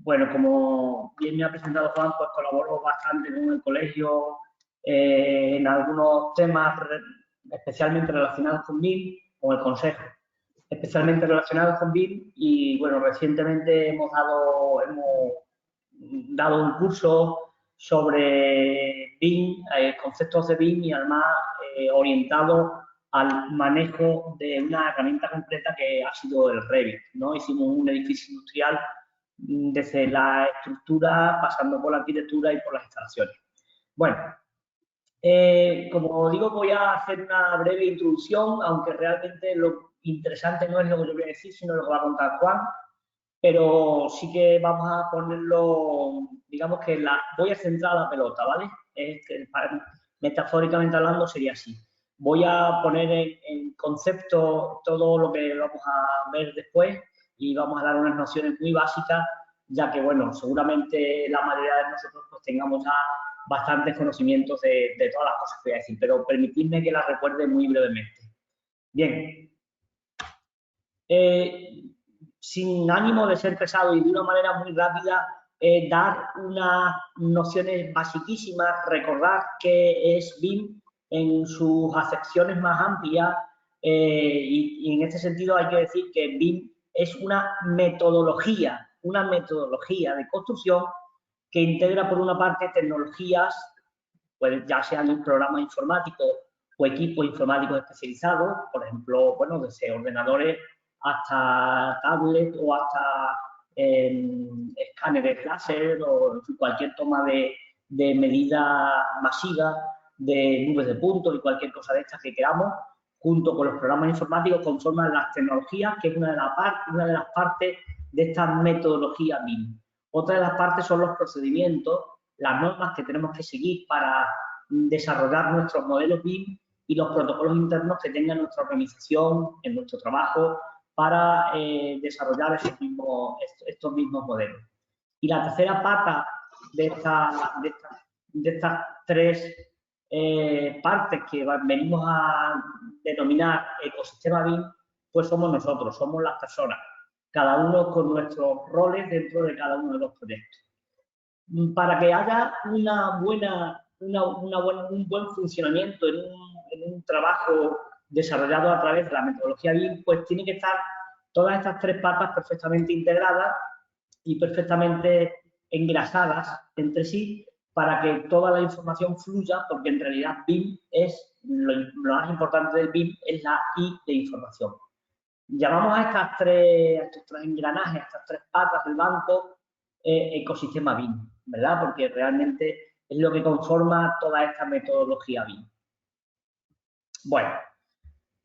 Bueno, como bien me ha presentado Juan, pues colaboro bastante con el colegio en algunos temas especialmente relacionados con BIM, con el consejo, especialmente relacionados con BIM y bueno, recientemente hemos dado un curso sobre BIM, conceptos de BIM y además orientado al manejo de una herramienta concreta que ha sido el Revit, ¿no? Hicimos un edificio industrial desde la estructura, pasando por la arquitectura y por las instalaciones. Bueno, como digo, voy a hacer una breve introducción, aunque realmente lo interesante no es lo que yo voy a decir, sino lo que va a contar Juan, pero sí que vamos a ponerlo, digamos que voy a centrar la pelota, ¿vale? Metafóricamente hablando sería así. Voy a poner en concepto todo lo que vamos a ver después y vamos a dar unas nociones muy básicas, ya que, bueno, seguramente la mayoría de nosotros pues tengamos ya bastantes conocimientos de todas las cosas que voy a decir, pero permitidme que las recuerde muy brevemente. Bien. Sin ánimo de ser pesado y de una manera muy rápida, dar unas nociones basiquísimas, recordar qué es BIM en sus acepciones más amplias y en este sentido hay que decir que BIM es una metodología de construcción que integra por una parte tecnologías, pues ya sean un programa informático o equipos informáticos especializados, por ejemplo, bueno, desde ordenadores hasta tablet o hasta escáneres láser o cualquier toma de medida masiva de nubes de puntos y cualquier cosa de estas que queramos, junto con los programas informáticos, conforman las tecnologías, que es una de las partes de esta metodología BIM. Otra de las partes son los procedimientos, las normas que tenemos que seguir para desarrollar nuestros modelos BIM y los protocolos internos que tenga nuestra organización en nuestro trabajo para desarrollar estos mismos modelos. Y la tercera pata de estas tres partes que venimos a denominar ecosistema BIM, pues somos nosotros, somos las personas, cada uno con nuestros roles dentro de cada uno de los proyectos. Para que haya un buen funcionamiento en un trabajo desarrollado a través de la metodología BIM, pues tiene que estar todas estas tres patas perfectamente integradas y perfectamente engrasadas entre sí para que toda la información fluya, porque en realidad BIM es, lo más importante del BIM es la I de información. Llamamos a estos tres engranajes, a estas tres patas del banco, ecosistema BIM, ¿verdad? Porque realmente es lo que conforma toda esta metodología BIM. Bueno,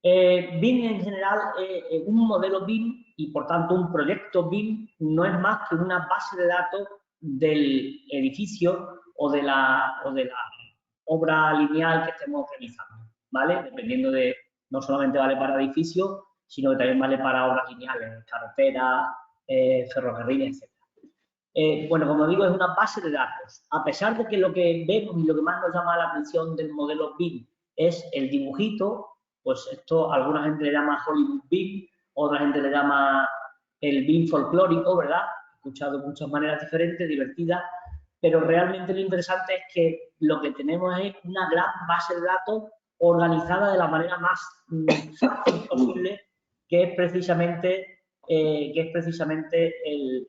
BIM en general, un modelo BIM y por tanto un proyecto BIM no es más que una base de datos del edificio o de la obra lineal que estemos realizando, ¿vale? Dependiendo de, no solamente vale para edificios, sino que también vale para obras lineales, carreteras, ferrocarriles, etc. Bueno, como digo, es una base de datos. A pesar de que lo que vemos y lo que más nos llama la atención del modelo BIM es el dibujito, pues esto alguna gente le llama Hollywood BIM, otra gente le llama el BIM folclórico, ¿verdad? He escuchado de muchas maneras diferentes, divertidas, pero realmente lo interesante es que lo que tenemos es una gran base de datos organizada de la manera más fácil posible, que es precisamente el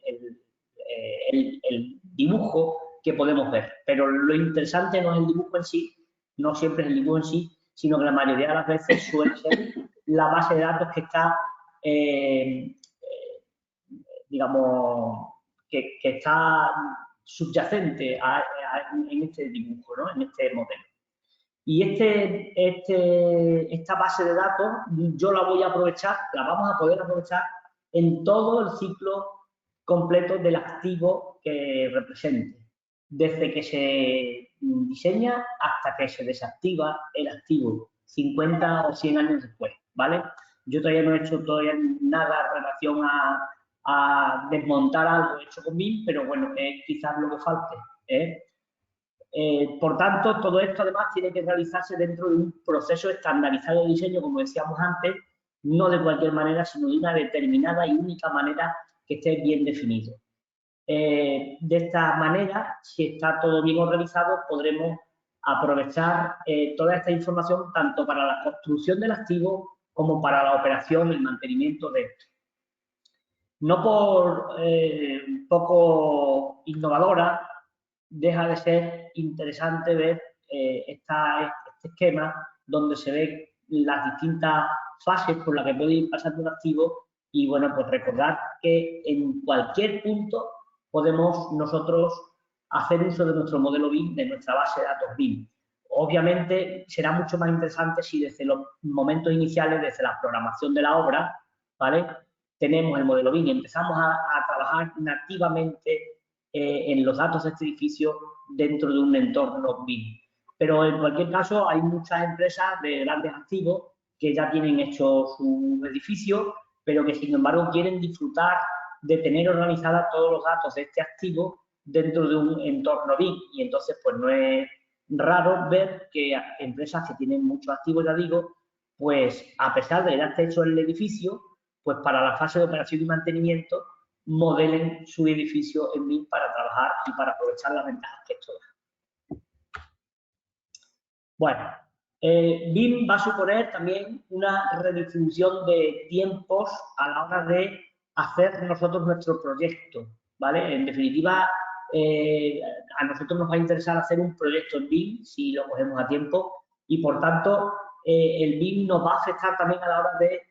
dibujo que podemos ver. Pero lo interesante no es el dibujo en sí, no siempre es el dibujo en sí, sino que la mayoría de las veces suele ser la base de datos que está, digamos, que está subyacente en este dibujo, ¿no? En este modelo. Y esta base de datos yo la voy a aprovechar, la vamos a poder aprovechar en todo el ciclo completo del activo que represente, desde que se diseña hasta que se desactiva el activo, 50 o 100 años después, ¿vale? Yo todavía no he hecho nada en relación a desmontar algo hecho con BIM, pero bueno, es quizás lo que falte, ¿eh? Por tanto, todo esto además tiene que realizarse dentro de un proceso estandarizado de diseño, como decíamos antes, no de cualquier manera, sino de una determinada y única manera que esté bien definido. De esta manera, si está todo bien organizado, podremos aprovechar toda esta información tanto para la construcción del activo como para la operación y el mantenimiento de esto. No por poco innovadora, deja de ser interesante ver este esquema donde se ven las distintas fases por las que puede ir pasando un activo y, bueno, pues recordar que en cualquier punto podemos nosotros hacer uso de nuestro modelo BIM, de nuestra base de datos BIM. Obviamente será mucho más interesante si desde los momentos iniciales, desde la programación de la obra, ¿vale?, tenemos el modelo BIM y empezamos a trabajar nativamente en los datos de este edificio dentro de un entorno BIM. Pero en cualquier caso hay muchas empresas de grandes activos que ya tienen hecho su edificio, pero que sin embargo quieren disfrutar de tener organizados todos los datos de este activo dentro de un entorno BIM. Y entonces, pues no es raro ver que empresas que tienen muchos activos, ya digo, pues a pesar de que ya esté hecho el edificio, pues para la fase de operación y mantenimiento modelen su edificio en BIM para trabajar y para aprovechar las ventajas que esto da. Bueno, BIM va a suponer también una redistribución de tiempos a la hora de hacer nosotros nuestro proyecto, ¿vale? En definitiva, a nosotros nos va a interesar hacer un proyecto en BIM si lo cogemos a tiempo y, por tanto, el BIM nos va a afectar también a la hora de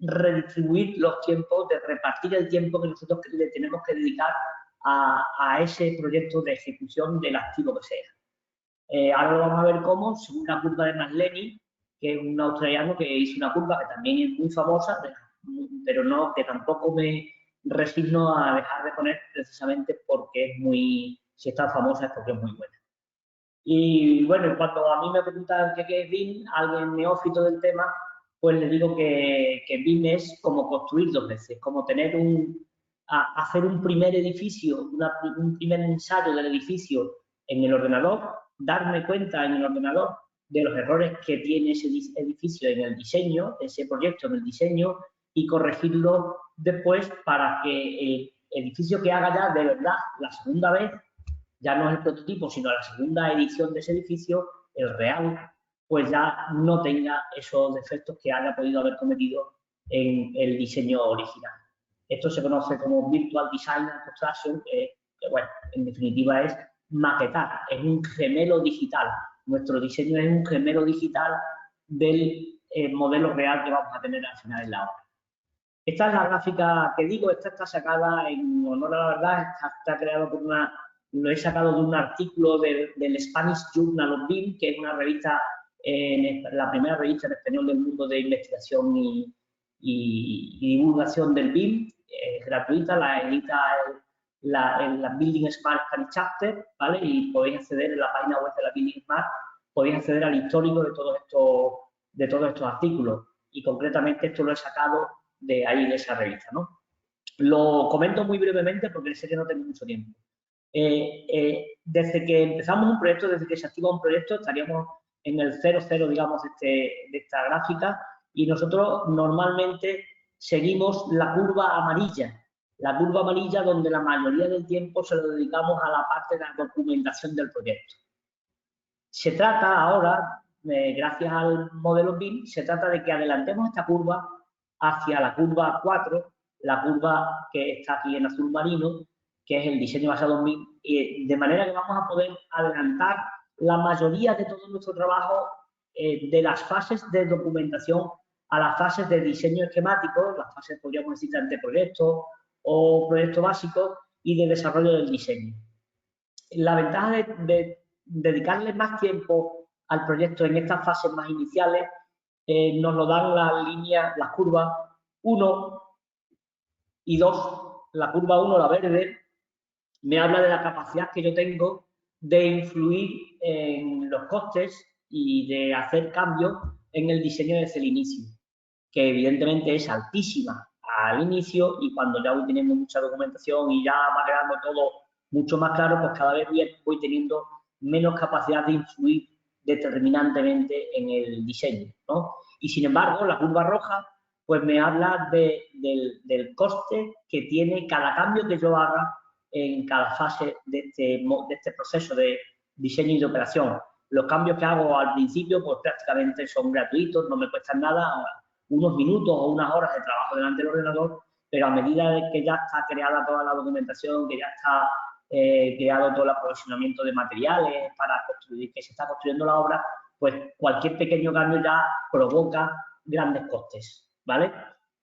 redistribuir los tiempos, de repartir el tiempo que nosotros le tenemos que dedicar a ese proyecto de ejecución del activo que sea. Ahora lo vamos a ver cómo, según la curva de Maslany, que es un australiano que hizo una curva que también es muy famosa, pero no, que tampoco me resigno a dejar de poner precisamente porque es muy, si está famosa es porque es muy buena. Y bueno, cuando a mí me preguntan qué es BIM, alguien neófito del tema, pues le digo que BIM es como construir dos veces, como tener hacer un primer edificio, un primer ensayo del edificio en el ordenador, darme cuenta en el ordenador de los errores que tiene ese edificio en el diseño, ese proyecto en el diseño, y corregirlo después para que el edificio que haga ya de verdad la segunda vez, ya no es el prototipo, sino la segunda edición de ese edificio, el real, pues ya no tenga esos defectos que haya podido haber cometido en el diseño original. Esto se conoce como Virtual Design and Construction, que bueno, en definitiva es maquetar, es un gemelo digital. Nuestro diseño es un gemelo digital del modelo real que vamos a tener al final en la obra. Esta es la gráfica que digo, esta está sacada en honor a la verdad, está creado por lo he sacado de un artículo del Spanish Journal of BIM, que es una revista, la primera revista en español del mundo de investigación y divulgación del BIM, es gratuita, la edita la Building Smart Spanish Chapter, ¿vale? Y podéis acceder en la página web de la Building Smart, podéis acceder al histórico de todos estos artículos. Y concretamente esto lo he sacado de ahí, de esa revista, ¿no? Lo comento muy brevemente porque sé que no tengo mucho tiempo. Desde que empezamos un proyecto, desde que se activa un proyecto, estaríamos en el 0,0, digamos, de esta gráfica, y nosotros normalmente seguimos la curva amarilla donde la mayoría del tiempo se lo dedicamos a la parte de la documentación del proyecto. Se trata ahora, gracias al modelo BIM, se trata de que adelantemos esta curva hacia la curva 4, la curva que está aquí en azul marino, que es el diseño basado en BIM, y de manera que vamos a poder adelantar la mayoría de todo nuestro trabajo de las fases de documentación a las fases de diseño esquemático, las fases, podríamos decir, de anteproyecto o proyecto básico y de desarrollo del diseño. La ventaja de dedicarle más tiempo al proyecto en estas fases más iniciales nos lo dan las curvas 1 y 2. La curva 1, la verde, me habla de la capacidad que yo tengo de influir en los costes y de hacer cambios en el diseño desde el inicio, que evidentemente es altísima al inicio, y cuando ya voy teniendo mucha documentación y ya va quedando todo mucho más claro, pues cada vez voy teniendo menos capacidad de influir determinantemente en el diseño, ¿no? Y sin embargo, la curva roja pues me habla del coste que tiene cada cambio que yo haga en cada fase de este proceso de diseño y de operación. Los cambios que hago al principio, pues prácticamente son gratuitos, no me cuestan nada, unos minutos o unas horas de trabajo delante del ordenador, pero a medida de que ya está creada toda la documentación, que ya está creado todo el aprovisionamiento de materiales para construir, que se está construyendo la obra, pues cualquier pequeño cambio ya provoca grandes costes, ¿vale?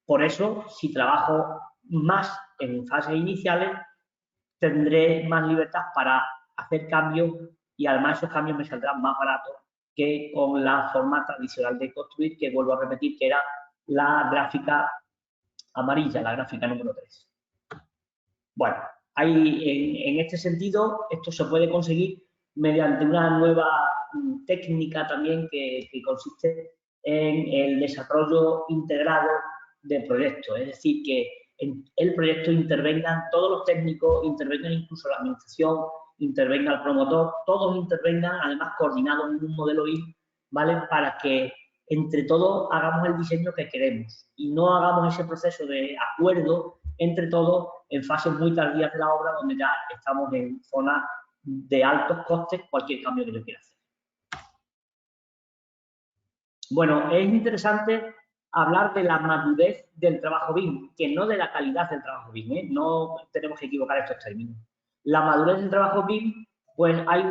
Por eso, si trabajo más en fases iniciales, tendré más libertad para hacer cambios y además esos cambios me saldrán más baratos que con la forma tradicional de construir, que vuelvo a repetir, que era la gráfica amarilla, la gráfica número 3. Bueno, en este sentido, esto se puede conseguir mediante una nueva técnica también que consiste en el desarrollo integrado del proyecto, es decir, que en el proyecto intervengan todos los técnicos, intervengan incluso la administración, intervenga el promotor, todos intervengan, además coordinados en un modelo BIM, ¿vale? Para que entre todos hagamos el diseño que queremos y no hagamos ese proceso de acuerdo entre todos en fases muy tardías de la obra donde ya estamos en zonas de altos costes cualquier cambio que yo quiera hacer. Bueno, es interesante hablar de la madurez del trabajo BIM, que no de la calidad del trabajo BIM, ¿eh? No tenemos que equivocar estos términos. La madurez del trabajo BIM, pues hay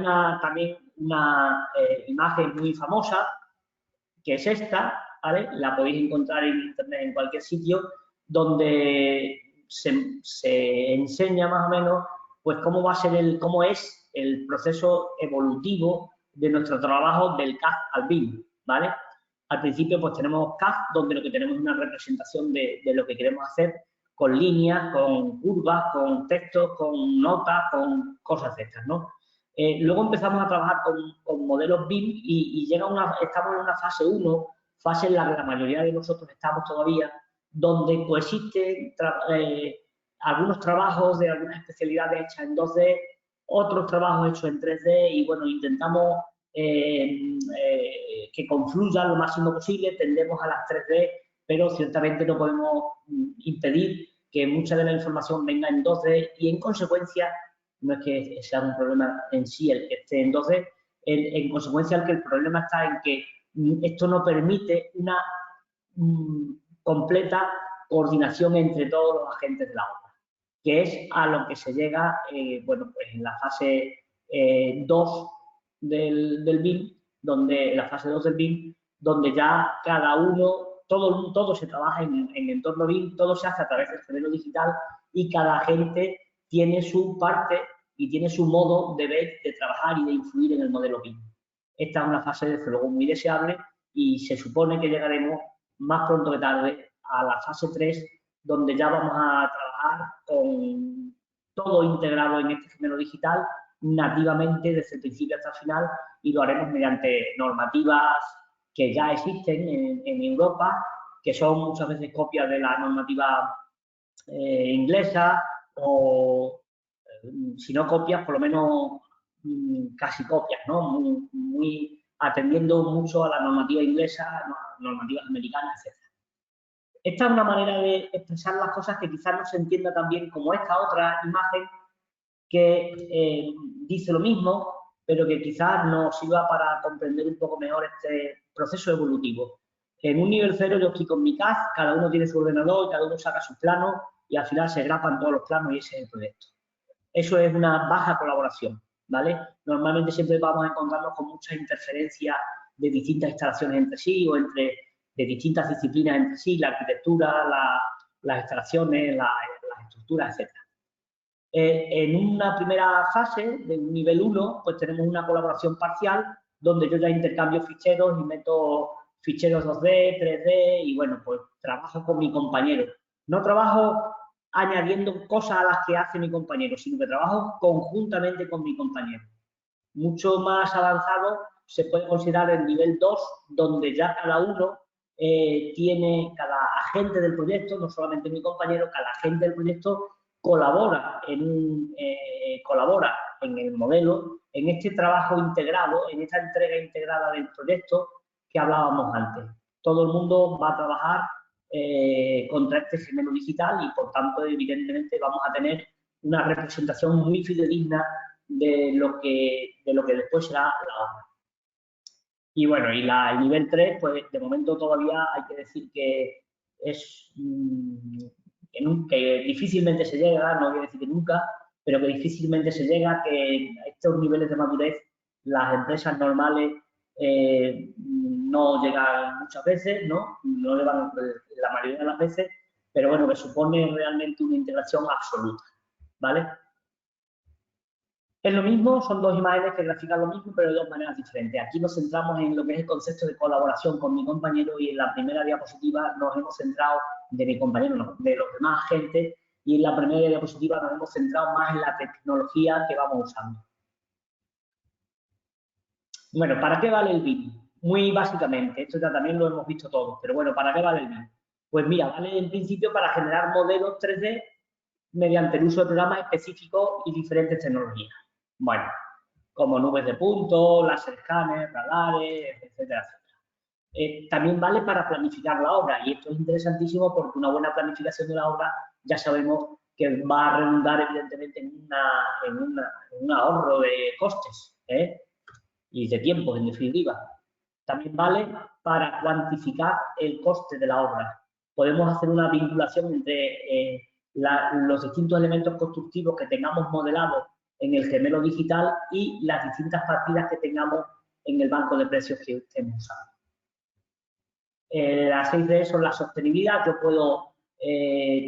también una imagen muy famosa, que es esta, ¿vale? La podéis encontrar en internet en cualquier sitio, donde se enseña más o menos pues cómo es el proceso evolutivo de nuestro trabajo del CAD al BIM, ¿vale? Al principio pues tenemos CAD, donde lo que tenemos es una representación de lo que queremos hacer, con líneas, con curvas, con textos, con notas, con cosas de estas, ¿no? Luego empezamos a trabajar con modelos BIM y estamos en una fase 1, fase en la que la mayoría de nosotros estamos todavía, donde coexisten algunos trabajos de algunas especialidades hechas en 2D, otros trabajos hechos en 3D y bueno, intentamos que confluyan lo máximo posible, tendemos a las 3D, pero ciertamente no podemos impedir que mucha de la información venga en 2D y en consecuencia no es que sea un problema en sí el que esté en 2D, en consecuencia el problema está en que esto no permite una completa coordinación entre todos los agentes de la obra, que es a lo que se llega bueno, pues en la fase 2 del BIM, la fase 2 del BIM, donde ya cada uno, todo se trabaja en entorno BIM, todo se hace a través del gemelo digital y cada agente tiene su parte y tiene su modo de ver, de trabajar y de influir en el modelo BIM. Esta es una fase, desde luego, muy deseable y se supone que llegaremos más pronto que tarde a la fase 3, donde ya vamos a trabajar con todo integrado en este gemelo digital, nativamente desde el principio hasta el final, y lo haremos mediante normativas que ya existen en Europa, que son muchas veces copias de la normativa inglesa o si no copias, por lo menos casi copias, ¿no? Muy atendiendo mucho a la normativa inglesa, normativas americanas, etc. Esta es una manera de expresar las cosas que quizás no se entienda tan bien como esta otra imagen que dice lo mismo, pero que quizás nos sirva para comprender un poco mejor este proceso evolutivo. En un nivel 0 yo estoy con mi CAD, cada uno tiene su ordenador, cada uno saca sus planos y al final se grapan todos los planos y ese es el proyecto. Eso es una baja colaboración, ¿vale? Normalmente siempre vamos a encontrarnos con muchas interferencias de distintas instalaciones entre sí o de distintas disciplinas entre sí, la arquitectura, las instalaciones, las estructuras, etc. En una primera fase, de un nivel 1, pues tenemos una colaboración parcial donde yo ya intercambio ficheros y meto ficheros 2D, 3D y bueno, pues trabajo con mi compañero. No trabajo añadiendo cosas a las que hace mi compañero, sino que trabajo conjuntamente con mi compañero. Mucho más avanzado se puede considerar el nivel 2, donde ya cada uno cada agente del proyecto, no solamente mi compañero, cada agente del proyecto colabora en el modelo, en este trabajo integrado, en esta entrega integrada del proyecto que hablábamos antes. Todo el mundo va a trabajar contra este gemelo digital y, por tanto, evidentemente vamos a tener una representación muy fidedigna de lo que después será la obra. Y bueno, y el nivel 3, pues de momento todavía hay que decir que es que difícilmente se llega, no voy a decir que nunca, pero que difícilmente se llega, que a estos niveles de madurez las empresas normales no llegan muchas veces, ¿no? No llegan la mayoría de las veces, pero bueno, que supone realmente una integración absoluta, ¿vale? Es lo mismo, son dos imágenes que grafican lo mismo, pero de dos maneras diferentes. Aquí nos centramos en lo que es el concepto de colaboración con mi compañero y en la primera diapositiva nos hemos centrado, de mi compañero, no, de los demás agentes, y en la primera diapositiva nos hemos centrado más en la tecnología que vamos usando. Bueno, ¿para qué vale el BIM? Muy básicamente, esto ya también lo hemos visto todos, pero bueno, ¿para qué vale el BIM? Pues mira, vale en principio para generar modelos 3D mediante el uso de programas específicos y diferentes tecnologías. Bueno, como nubes de puntos, láser escáner, radares, etcétera, etcétera. También vale para planificar la obra y esto es interesantísimo porque una buena planificación de la obra ya sabemos que va a redundar evidentemente en un ahorro de costes y de tiempo, en definitiva. También vale para cuantificar el coste de la obra. Podemos hacer una vinculación entre los distintos elementos constructivos que tengamos modelados en el gemelo digital y las distintas partidas que tengamos en el banco de precios que estemos usando. Las 6D son la sostenibilidad. Yo puedo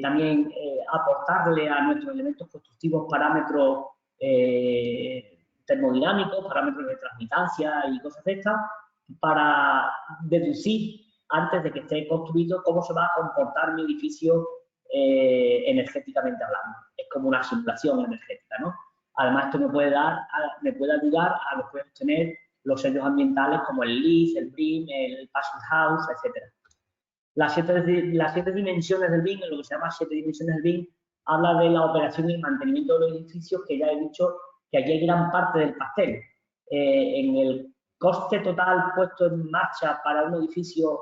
también aportarle a nuestros elementos constructivos parámetros termodinámicos, parámetros de transmitancia y cosas de estas, para deducir antes de que esté construido cómo se va a comportar mi edificio energéticamente hablando. Es como una simulación energética, ¿no? Además, esto me puede ayudar a después obtener los sellos ambientales como el LEED, el BREEAM, el Passive House, etc. Las siete dimensiones del BIM, en lo que se llama 7 dimensiones del BIM, habla de la operación y el mantenimiento de los edificios, que ya he dicho que aquí hay gran parte del pastel. En el coste total puesto en marcha para un edificio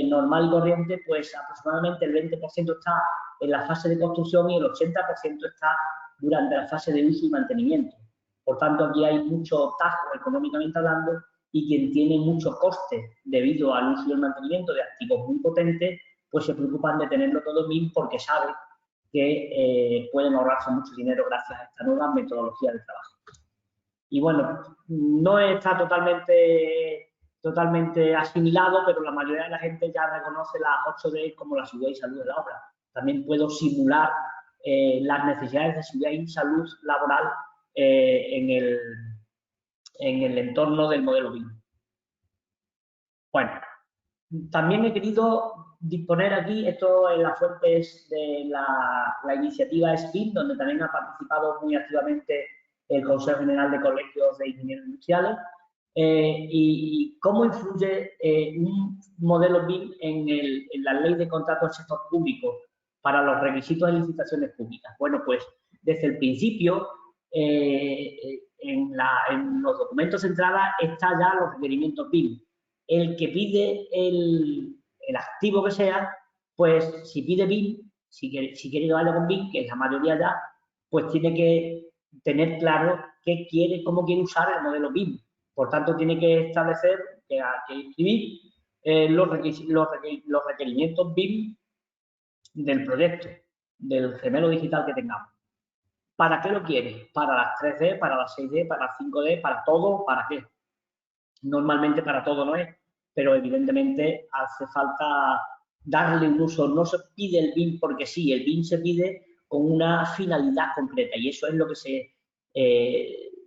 normal y corriente, pues aproximadamente el 20% está en la fase de construcción y el 80% está durante la fase de uso y mantenimiento. Por tanto, aquí hay mucho tajo económicamente hablando y quien tiene mucho coste debido al uso y el mantenimiento de activos muy potentes, pues se preocupan de tenerlo todo en BIM porque saben que pueden ahorrarse mucho dinero gracias a esta nueva metodología de trabajo. Y bueno, no está totalmente asimilado, pero la mayoría de la gente ya reconoce las 8D como la seguridad y salud de la obra. También puedo simular las necesidades de seguridad y salud laboral en el entorno del modelo BIM. Bueno, también he querido disponer aquí, esto en las fuentes de la iniciativa SPIN, donde también ha participado muy activamente el Consejo General de Colegios de Ingenieros Industriales, y cómo influye un modelo BIM en la ley de contratos del sector público para los requisitos de licitaciones públicas. Bueno, pues desde el principio, en los documentos de entrada está ya los requerimientos BIM. El que pide el activo que sea, pues si pide BIM, si quiere que vaya con BIM, que es la mayoría ya, pues tiene que tener claro qué quiere, cómo quiere usar el modelo BIM. Por tanto, tiene que establecer, que escribir los requerimientos BIM del proyecto, del gemelo digital que tengamos. ¿Para qué lo quiere? ¿Para las 3D, para las 6D, para las 5D, para todo? ¿Para qué? Normalmente para todo no es, pero evidentemente hace falta darle un uso. No se pide el BIM porque sí, el BIM se pide con una finalidad concreta y eso es lo que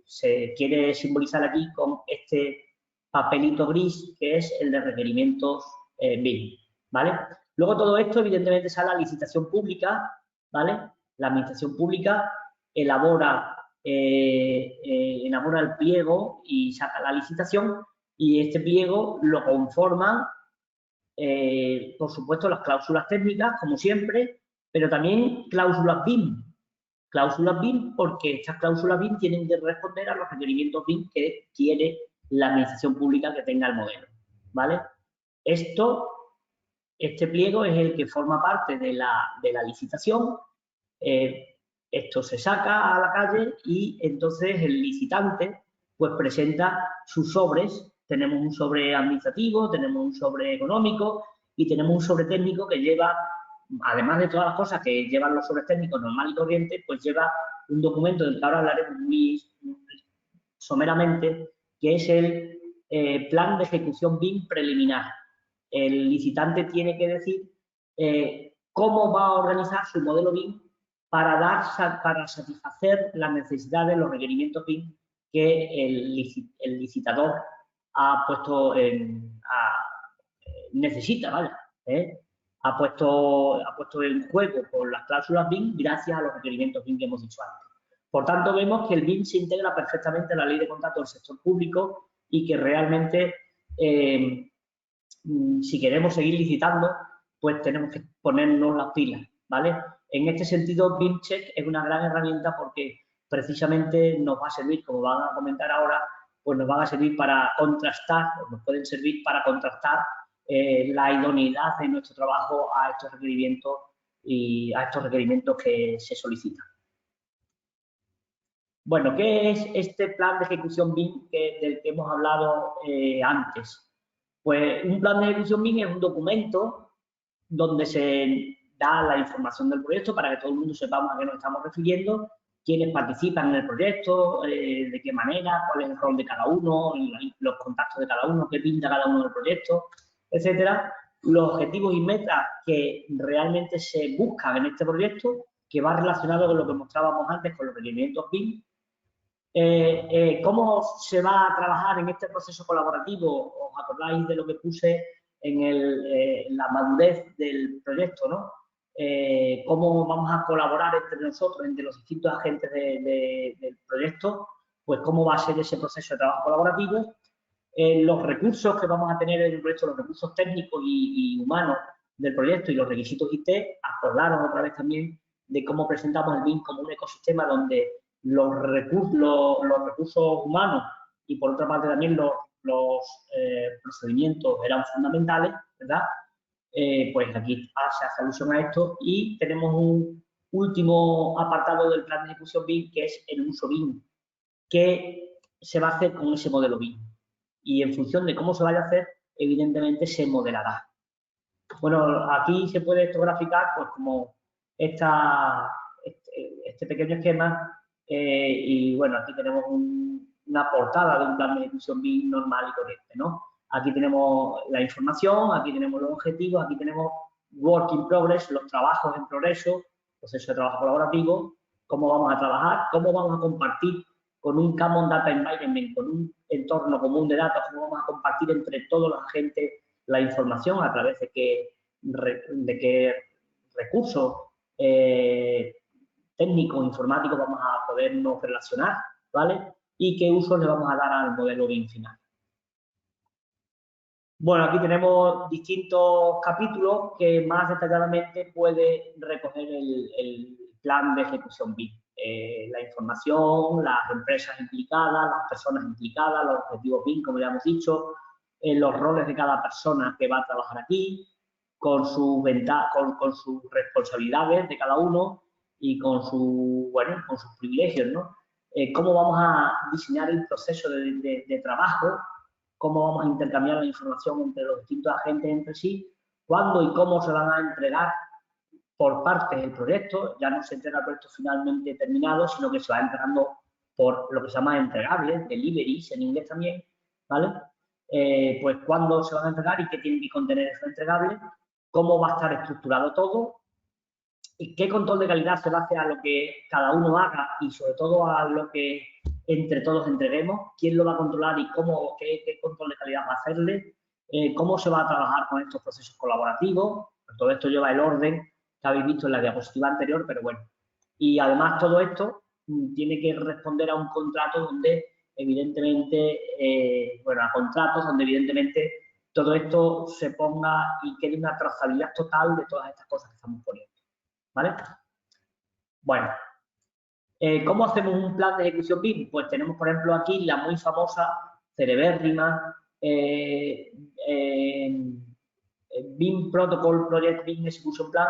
se quiere simbolizar aquí con este papelito gris que es el de requerimientos BIM, ¿vale? Luego todo esto evidentemente sale a licitación pública, ¿vale? La administración pública elabora el pliego y saca la licitación y este pliego lo conforman, por supuesto, las cláusulas técnicas, como siempre, pero también cláusulas BIM. Cláusulas BIM porque estas cláusulas BIM tienen que responder a los requerimientos BIM que quiere la administración pública que tenga el modelo, ¿vale? Este pliego es el que forma parte de la licitación. esto se saca a la calle y entonces el licitante pues presenta sus sobres. Tenemos un sobre administrativo, tenemos un sobre económico y tenemos un sobre técnico que lleva, además de todas las cosas que llevan los sobres técnicos normal y corriente, pues lleva un documento del que ahora hablaremos muy someramente, que es el plan de ejecución BIM preliminar. El licitante tiene que decir cómo va a organizar su modelo BIM para satisfacer las necesidades, los requerimientos BIM que el licitador ha puesto necesita, ¿vale? Ha puesto en juego con las cláusulas BIM gracias a los requerimientos BIM que hemos dicho antes. Por tanto, vemos que el BIM se integra perfectamente en la ley de contratos del sector público y que realmente, si queremos seguir licitando, pues tenemos que ponernos las pilas, ¿vale? En este sentido, BIMcheck es una gran herramienta porque precisamente nos va a servir, como van a comentar ahora, pues nos van a servir para contrastar, o nos pueden servir para contrastar la idoneidad de nuestro trabajo a estos requerimientos y a estos requerimientos que se solicitan. Bueno, ¿qué es este plan de ejecución BIM del que hemos hablado antes? Pues un plan de ejecución BIM es un documento donde se da la información del proyecto para que todo el mundo sepamos a qué nos estamos refiriendo, quiénes participan en el proyecto, de qué manera, cuál es el rol de cada uno, los contactos de cada uno, qué pinta cada uno del proyecto, etcétera. Los objetivos y metas que realmente se buscan en este proyecto, que va relacionado con lo que mostrábamos antes, con los requerimientos BIM. ¿Cómo se va a trabajar en este proceso colaborativo? ¿Os acordáis de lo que puse en la madurez del proyecto, ¿no? ¿Cómo vamos a colaborar entre nosotros, entre los distintos agentes del proyecto? Pues cómo va a ser ese proceso de trabajo colaborativo. Los recursos que vamos a tener en el proyecto, los recursos técnicos y humanos del proyecto y los requisitos IT, acordaron otra vez también de cómo presentamos el BIM como un ecosistema donde los recursos humanos y por otra parte también los procedimientos eran fundamentales, ¿verdad? Pues aquí se hace alusión a esto y tenemos un último apartado del plan de ejecución BIM que es el uso BIM, que se va a hacer con ese modelo BIM y en función de cómo se vaya a hacer, evidentemente se modelará. Bueno, aquí se puede esto graficar pues como este pequeño esquema y bueno, aquí tenemos una portada de un plan de ejecución BIM normal y corriente, ¿no? Aquí tenemos la información, aquí tenemos los objetivos, aquí tenemos work in progress, los trabajos en progreso, proceso de trabajo colaborativo, cómo vamos a trabajar, cómo vamos a compartir con un Common Data Environment, con un entorno común de datos, cómo vamos a compartir entre todos los agentes la información a través de qué recursos técnicos, informáticos vamos a podernos relacionar, ¿vale? Y qué uso le vamos a dar al modelo BIM final. Bueno, aquí tenemos distintos capítulos que más detalladamente puede recoger el plan de ejecución BIM. La información, las empresas implicadas, las personas implicadas, los objetivos BIM, como ya hemos dicho, los roles de cada persona que va a trabajar aquí, con sus responsabilidades de cada uno y con sus privilegios, ¿no? Cómo vamos a diseñar el proceso de trabajo, cómo vamos a intercambiar la información entre los distintos agentes entre sí, cuándo y cómo se van a entregar por partes del proyecto. Ya no se entrega el proyecto finalmente terminado, sino que se va entregando por lo que se llama entregables, deliveries en inglés también, ¿vale? Pues cuándo se van a entregar y qué tienen que contener esos entregables, cómo va a estar estructurado todo, y qué control de calidad se va a hacer a lo que cada uno haga y sobre todo a lo que entre todos entreguemos, quién lo va a controlar y cómo, qué control de calidad va a hacerle, cómo se va a trabajar con estos procesos colaborativos. Todo esto lleva el orden que habéis visto en la diapositiva anterior, pero bueno. Y además todo esto tiene que responder a un contrato donde evidentemente, a contratos donde evidentemente todo esto se ponga y quede una trazabilidad total de todas estas cosas que estamos poniendo, ¿vale? Bueno, ¿cómo hacemos un plan de ejecución BIM? Pues tenemos, por ejemplo, aquí la muy famosa, celebérrima, BIM Protocol Project BIM Execution Plan,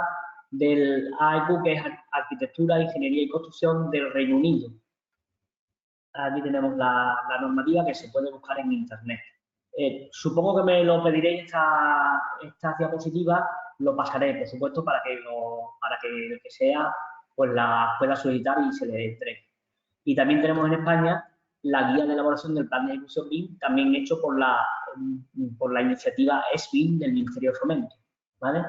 del AEQ, que es Arquitectura, Ingeniería y Construcción del Reino Unido. Aquí tenemos la normativa que se puede buscar en Internet. Supongo que me lo pediréis esta diapositiva, lo pasaré, por supuesto, para que el que sea pues la pueda solicitar y se le entregue. Y también tenemos en España la guía de elaboración del plan de ejecución BIM, también hecho por la iniciativa SBIM del Ministerio de Fomento, ¿vale?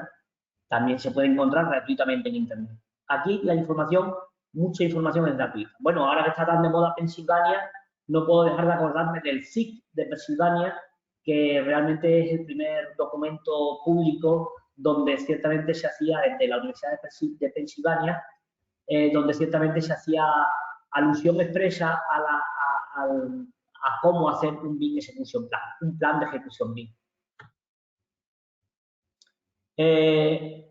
También se puede encontrar gratuitamente en Internet. Aquí la información, mucha información es gratuita. Bueno, ahora que está tan de moda Pensilvania, no puedo dejar de acordarme del SIC de Pensilvania, que realmente es el primer documento público donde ciertamente se hacía, desde la Universidad de Pensilvania, donde ciertamente se hacía alusión expresa a cómo hacer un BIM Execution Plan, un plan de ejecución BIM.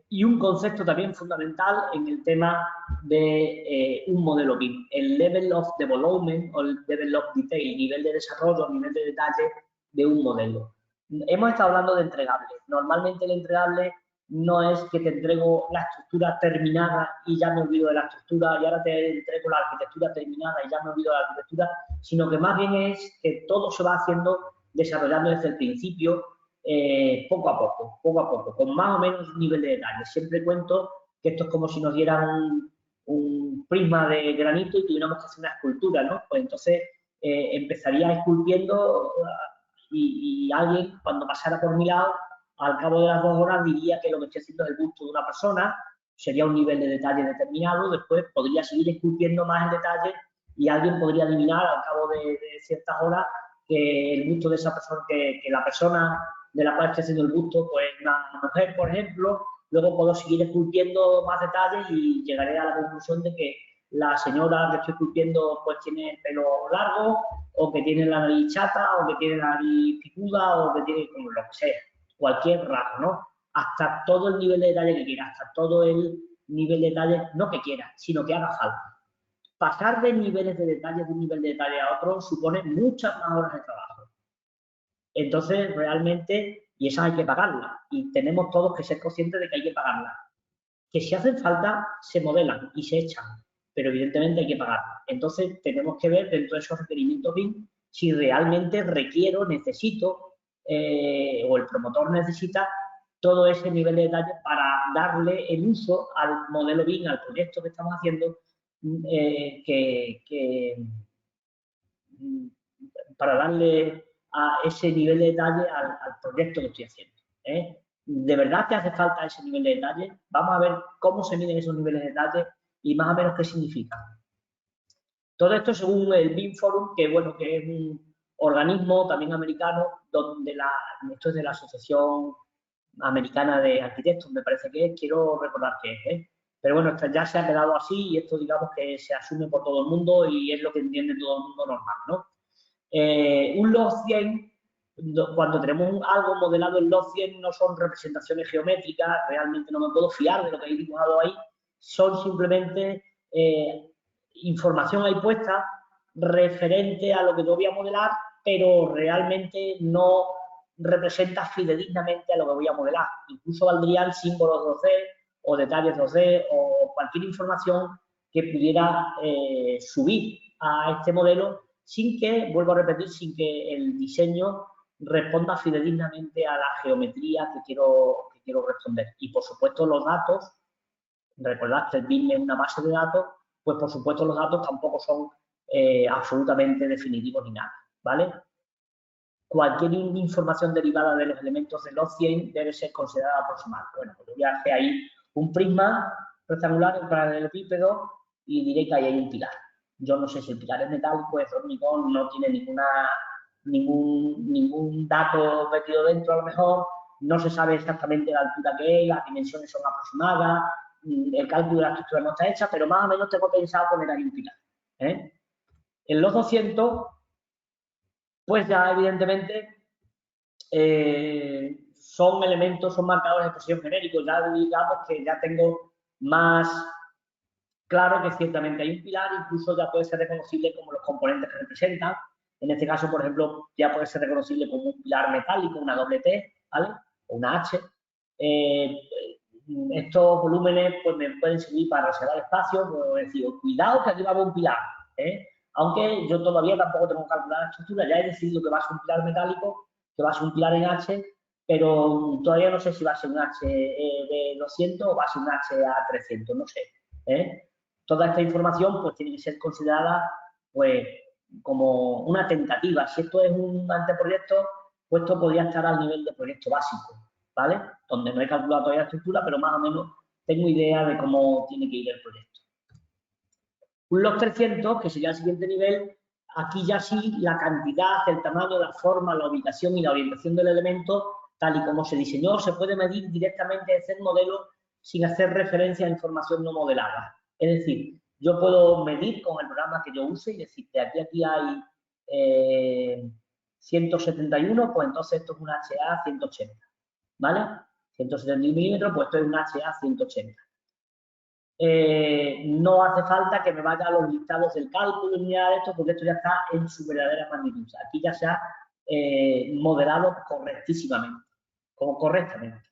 Y un concepto también fundamental en el tema de un modelo BIM, el level of development o el level of detail, nivel de desarrollo, nivel de detalle de un modelo. Hemos estado hablando de entregables. Normalmente el entregable no es que te entrego la estructura terminada y ya me olvido de la estructura y ahora te entrego la arquitectura terminada y ya me olvido de la arquitectura, sino que más bien es que todo se va haciendo, desarrollando desde el principio, poco a poco, con más o menos nivel de detalle. Siempre cuento que esto es como si nos dieran un prisma de granito y tuviéramos que hacer una escultura, ¿no? Pues entonces empezaría esculpiendo y alguien, cuando pasara por mi lado, al cabo de las 2 horas diría que lo que estoy haciendo es el busto de una persona, sería un nivel de detalle determinado, después podría seguir esculpiendo más en detalle y alguien podría adivinar al cabo de ciertas horas que el busto de esa persona, que la persona de la cual estoy haciendo el busto, pues una mujer, por ejemplo, luego puedo seguir esculpiendo más detalles y llegaré a la conclusión de que la señora que estoy esculpiendo pues tiene el pelo largo, o que tiene la nariz chata, o que tiene la nariz picuda, o que tiene como lo que sea, cualquier rasgo, ¿no? Hasta todo el nivel de detalle que quiera, hasta todo el nivel de detalle, no que quiera, sino que haga falta. Pasar de niveles de detalle de un nivel de detalle a otro supone muchas más horas de trabajo. Entonces, realmente, y esas hay que pagarlas, y tenemos todos que ser conscientes de que hay que pagarlas. Que si hacen falta, se modelan y se echan, pero evidentemente hay que pagarlas. Entonces, tenemos que ver dentro de esos requerimientos BIM si realmente requiero, necesito, o el promotor necesita todo ese nivel de detalle para darle el uso al modelo BIM, al proyecto que estamos haciendo, para darle a ese nivel de detalle al proyecto que estoy haciendo. ¿De verdad te hace falta ese nivel de detalle? Vamos a ver cómo se miden esos niveles de detalle y más o menos qué significan. Todo esto según el BIM Forum, que bueno, que es un organismo también americano, donde esto es de la Asociación Americana de Arquitectos, me parece que es, quiero recordar que es, pero bueno, esto ya se ha quedado así y esto digamos que se asume por todo el mundo y es lo que entiende todo el mundo normal, ¿no? Un log 100, cuando tenemos algo modelado en log 100, no son representaciones geométricas, realmente no me puedo fiar de lo que hay dibujado ahí, son simplemente información ahí puesta referente a lo que yo voy a modelar, pero realmente no representa fidedignamente a lo que voy a modelar. Incluso valdrían símbolos 2D o detalles 2D o cualquier información que pudiera subir a este modelo sin que, vuelvo a repetir, sin que el diseño responda fidedignamente a la geometría que quiero responder. Y, por supuesto, los datos, recordad que el BIM es una base de datos, pues, por supuesto, los datos tampoco son absolutamente definitivos ni nada, ¿vale? Cualquier información derivada de los elementos de los 100 debe ser considerada aproximada. Bueno, pues yo voy a hacer ahí un prisma rectangular, un paralelepípedo, y diré que ahí hay un pilar. Yo no sé si el pilar es metálico, es hormigón, no tiene ningún dato metido dentro a lo mejor, no se sabe exactamente la altura que es, las dimensiones son aproximadas, el cálculo de la estructura no está hecha, pero más o menos tengo pensado poner ahí un pilar. En los 200, pues ya evidentemente son elementos, son marcadores de expresión genéricos, ya digamos que ya tengo más claro que ciertamente hay un pilar, incluso ya puede ser reconocible como los componentes que representan. En este caso, por ejemplo, ya puede ser reconocible como un pilar metálico, una doble T, ¿vale? O una H. estos volúmenes pues me pueden servir para reservar espacio, pues decir, cuidado que aquí va a haber un pilar, ¿eh? Aunque yo todavía tampoco tengo calculada la estructura, ya he decidido que va a ser un pilar metálico, que va a ser un pilar en H, pero todavía no sé si va a ser un H de 200 o va a ser un H a 300, no sé, ¿eh? Toda esta información pues tiene que ser considerada pues como una tentativa. Si esto es un anteproyecto, pues esto podría estar al nivel de proyecto básico, ¿vale? Donde no he calculado todavía la estructura, pero más o menos tengo idea de cómo tiene que ir el proyecto. Un log 300, que sería el siguiente nivel, aquí ya sí la cantidad, el tamaño, la forma, la ubicación y la orientación del elemento, tal y como se diseñó, se puede medir directamente desde el modelo sin hacer referencia a información no modelada. Es decir, yo puedo medir con el programa que yo use y decir que aquí hay 171, pues entonces esto es un HA 180, ¿vale? 171 milímetros, pues esto es un HA 180. No hace falta que me vaya a los listados del cálculo ni nada de esto, porque esto ya está en su verdadera magnitud. Aquí ya se ha modelado correctísimamente, como correctamente.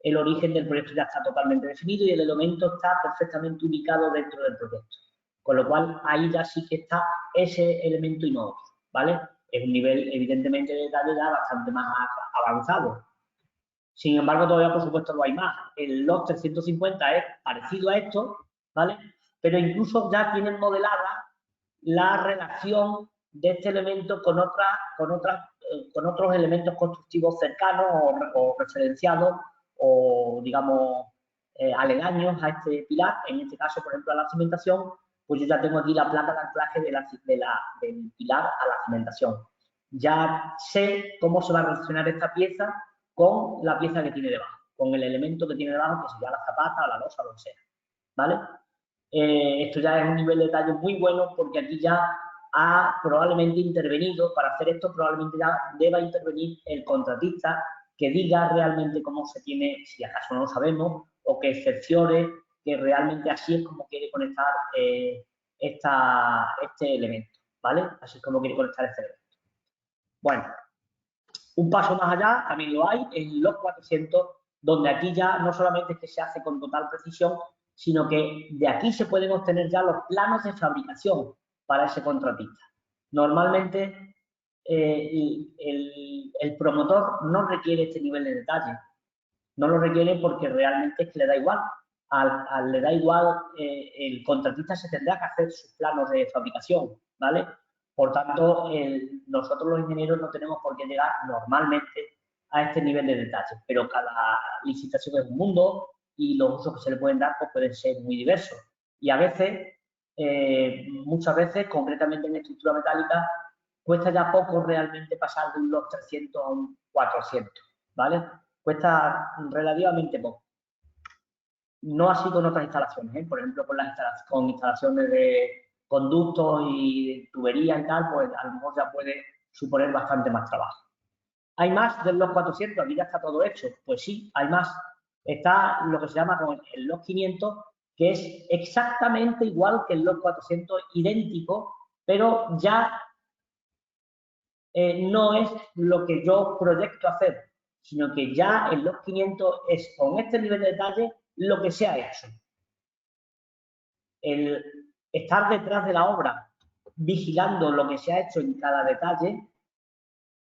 El origen del proyecto ya está totalmente definido y el elemento está perfectamente ubicado dentro del proyecto. Con lo cual, ahí ya sí que está ese elemento y no otro, ¿vale? Es un nivel, evidentemente, de detalle ya bastante más avanzado. Sin embargo, todavía, por supuesto, no hay más. El log 350 es parecido a esto, ¿vale? Pero incluso ya tienen modelada la relación de este elemento con otros elementos constructivos cercanos o referenciados o, digamos, aledaños a este pilar. En este caso, por ejemplo, a la cimentación, pues yo ya tengo aquí la placa de anclaje del pilar a la cimentación. Ya sé cómo se va a relacionar esta pieza con la pieza que tiene debajo, con el elemento que tiene debajo, que sería la zapata, la losa, lo que sea, ¿vale? Esto ya es un nivel de detalle muy bueno porque aquí ya ha probablemente intervenido, para hacer esto probablemente ya deba intervenir el contratista que diga realmente cómo se tiene, si acaso no lo sabemos, o que cerciore que realmente así es como quiere conectar este elemento, ¿vale? Así es como quiere conectar este elemento. Bueno, un paso más allá también lo hay en los 400, donde aquí ya no solamente es que se hace con total precisión, sino que de aquí se pueden obtener ya los planos de fabricación para ese contratista. Normalmente el promotor no requiere este nivel de detalle, no lo requiere porque realmente es que le da igual. Le da igual, el contratista se tendrá que hacer sus planos de fabricación, ¿vale? Por tanto, nosotros los ingenieros no tenemos por qué llegar normalmente a este nivel de detalle, pero cada licitación es un mundo y los usos que se le pueden dar pues, pueden ser muy diversos. Y a veces, muchas veces, concretamente en estructura metálica, cuesta ya poco realmente pasar de un log 300 a un 400, ¿vale? Cuesta relativamente poco. No así con otras instalaciones, ¿eh? Por ejemplo, con instalaciones de conductos y tuberías y tal, pues a lo mejor ya puede suponer bastante más trabajo. ¿Hay más del log 400? Aquí ya está todo hecho. Pues sí, hay más. Está lo que se llama el log 500, que es exactamente igual que el log 400, idéntico, pero ya no es lo que yo proyecto hacer, sino que ya el log 500 es con este nivel de detalle lo que se ha hecho. El estar detrás de la obra, vigilando lo que se ha hecho en cada detalle,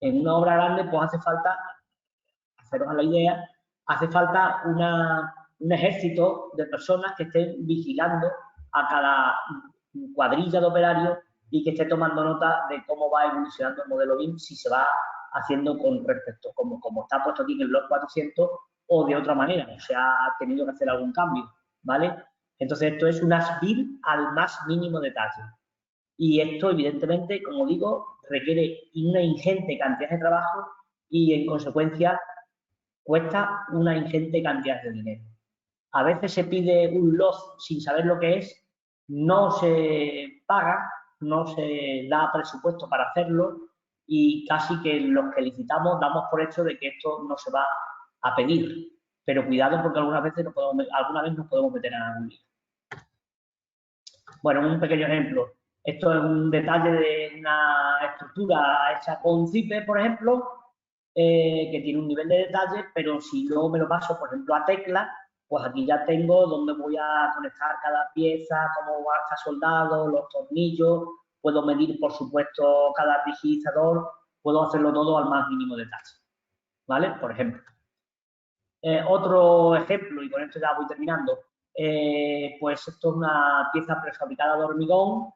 en una obra grande, pues hace falta, haceros a la idea, hace falta un ejército de personas que estén vigilando a cada cuadrilla de operarios y que esté tomando nota de cómo va evolucionando el modelo BIM, si se va haciendo con respecto, como está puesto aquí en el blog 400 o de otra manera, o se ha tenido que hacer algún cambio, ¿vale? Entonces, esto es un as-build al más mínimo detalle. Y esto, evidentemente, como digo, requiere una ingente cantidad de trabajo y, en consecuencia, cuesta una ingente cantidad de dinero. A veces se pide un loss sin saber lo que es, no se paga, no se da presupuesto para hacerlo y casi que los que licitamos damos por hecho de que esto no se va a pedir. Pero cuidado porque alguna vez nos podemos meter en algún lío. Bueno, un pequeño ejemplo. Esto es un detalle de una estructura hecha con CIPE, por ejemplo, que tiene un nivel de detalle, pero si luego me lo paso, por ejemplo, a tecla, pues aquí ya tengo dónde voy a conectar cada pieza, cómo va a estar soldado, los tornillos, puedo medir, por supuesto, cada rigidizador, puedo hacerlo todo al más mínimo detalle, ¿vale? Por ejemplo. Otro ejemplo, y con esto ya voy terminando, pues esto es una pieza prefabricada de hormigón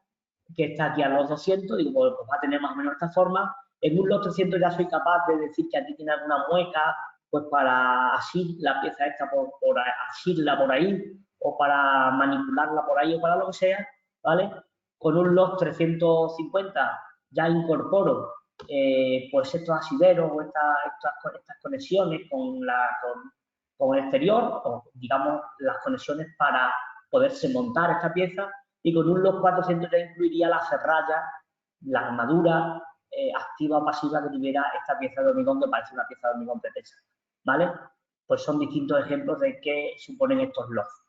que está aquí a los 200, digo, pues va a tener más o menos esta forma. En un los 300 ya soy capaz de decir que aquí tiene alguna mueca, pues para asir la pieza esta, por asirla por ahí, o para manipularla por ahí, o para lo que sea, ¿vale? Con un LOT 350 ya incorporo pues estos asideros o estas conexiones con el exterior, o digamos las conexiones para poderse montar esta pieza, y con un LOT 400 ya incluiría la ferralla, la armadura activa o pasiva que tuviera esta pieza de hormigón, que parece una pieza de hormigón pretesa, ¿vale? Pues son distintos ejemplos de qué suponen estos LOTs.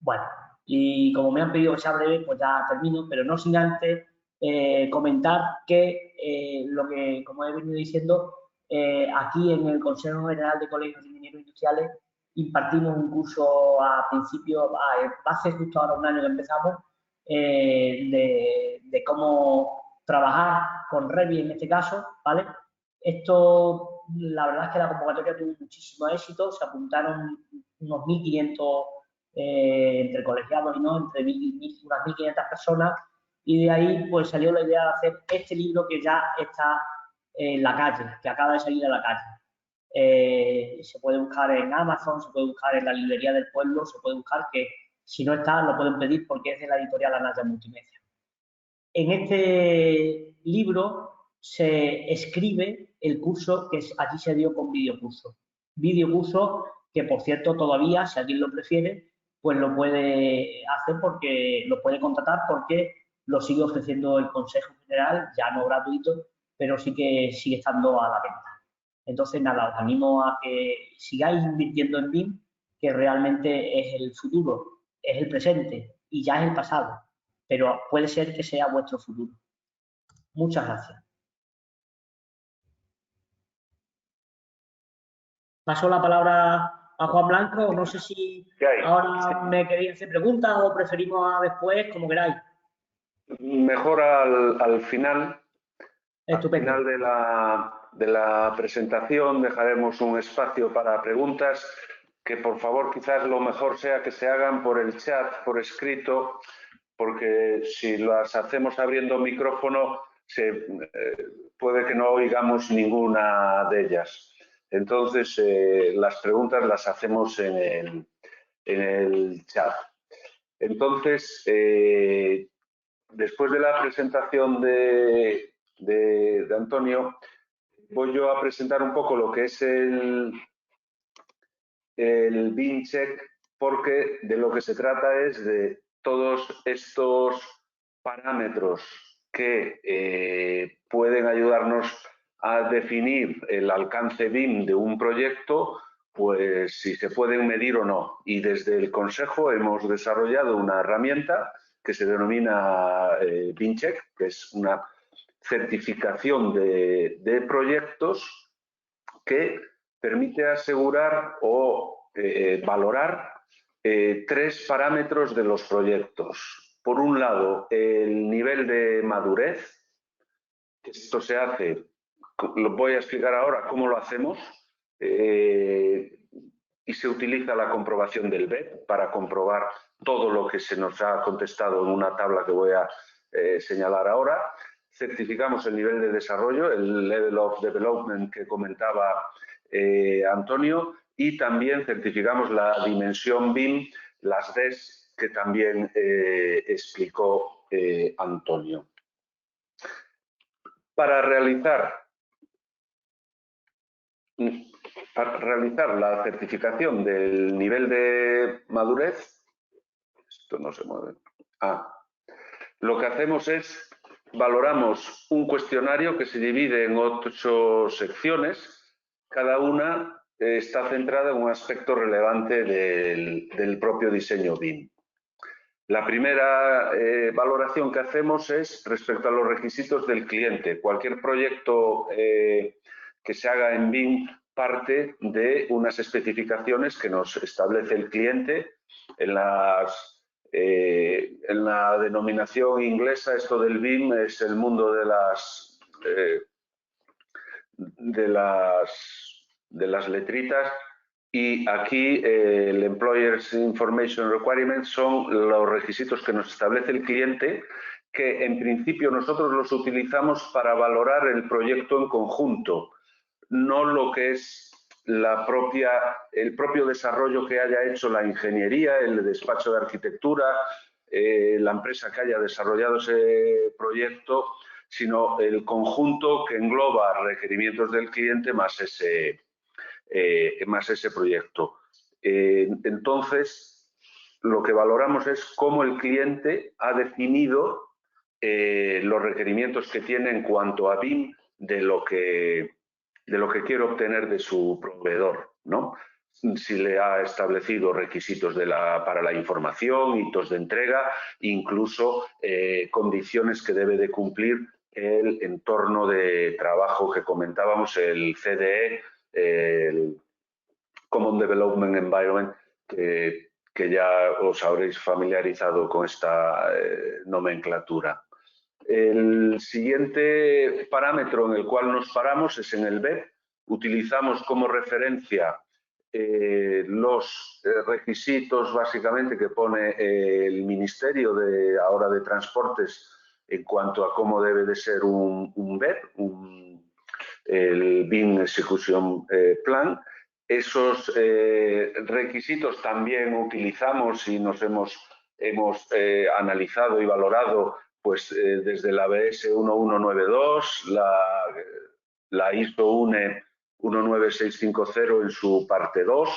Bueno, y como me han pedido que sea breve, pues ya termino, pero no sin antes comentar que lo que, como he venido diciendo, aquí en el Consejo General de Colegios de Ingenieros Industriales impartimos un curso a principio, hace justo ahora un año que empezamos, de cómo trabajar con Revit en este caso, ¿vale? Esto, la verdad es que la convocatoria tuvo muchísimo éxito, se apuntaron unos 1.500 entre colegiados y no, entre unas 1.500 personas, y de ahí pues salió la idea de hacer este libro que ya está en la calle, que acaba de salir a la calle. Se puede buscar en Amazon, se puede buscar en la librería del pueblo, se puede buscar, que si no está lo pueden pedir porque es de la editorial Anaya Multimedia. En este libro se escribe el curso que allí se dio con videocurso. Videocurso que, por cierto, todavía, si alguien lo prefiere, pues lo puede hacer, porque lo puede contratar, porque lo sigue ofreciendo el Consejo General, ya no gratuito, pero sí que sigue estando a la venta. Entonces, nada, os animo a que sigáis invirtiendo en BIM, que realmente es el futuro, es el presente y ya es el pasado, pero puede ser que sea vuestro futuro. Muchas gracias. Paso la palabra a Juan Blanco. No sé si ahora me queréis hacer preguntas o preferimos a después, como queráis. Mejor al final. Estupendo. Al final de la presentación dejaremos un espacio para preguntas, que por favor quizás lo mejor sea que se hagan por el chat, por escrito, porque si las hacemos abriendo micrófono puede que no oigamos ninguna de ellas. Entonces, las preguntas las hacemos en el chat. Entonces, después de la presentación de Antonio, voy yo a presentar un poco lo que es el BIM Check, porque de lo que se trata es de todos estos parámetros que pueden ayudarnos a definir el alcance BIM de un proyecto, pues si se pueden medir o no. Y desde el Consejo hemos desarrollado una herramienta que se denomina BIM Check, que es una certificación de proyectos que permite asegurar o valorar 3 parámetros de los proyectos. Por un lado, el nivel de madurez. Esto se hace, lo voy a explicar ahora cómo lo hacemos, y se utiliza la comprobación del BEP para comprobar todo lo que se nos ha contestado en una tabla que voy a señalar ahora. Certificamos el nivel de desarrollo, el Level of Development que comentaba Antonio, y también certificamos la dimensión BIM, las DES, que también explicó Antonio. Para realizar la certificación del nivel de madurez, esto no se mueve. Lo que hacemos es valoramos un cuestionario que se divide en 8 secciones. Cada una está centrada en un aspecto relevante del propio diseño BIM. La primera valoración que hacemos es respecto a los requisitos del cliente. Cualquier proyecto que se haga en BIM parte de unas especificaciones que nos establece el cliente en la denominación inglesa. Esto del BIM es el mundo de las letritas, y aquí el Employer's Information Requirements son los requisitos que nos establece el cliente, que en principio nosotros los utilizamos para valorar el proyecto en conjunto, no lo que es el propio desarrollo que haya hecho la ingeniería, el despacho de arquitectura, la empresa que haya desarrollado ese proyecto, sino el conjunto que engloba requerimientos del cliente más ese proyecto. Entonces, lo que valoramos es cómo el cliente ha definido los requerimientos que tiene en cuanto a BIM de lo que quiere obtener de su proveedor, ¿no? Si le ha establecido requisitos para la información, hitos de entrega, incluso condiciones que debe de cumplir el entorno de trabajo que comentábamos, el CDE, el Common Development Environment, que ya os habréis familiarizado con esta nomenclatura. El siguiente parámetro en el cual nos paramos es en el BEP. Utilizamos como referencia los requisitos básicamente que pone el Ministerio ahora de Transportes en cuanto a cómo debe de ser un BEP, el BIM Execution Plan. Esos requisitos también utilizamos y nos hemos analizado y valorado pues desde la ABS 1192, la ISO UNE 19650 en su parte 2,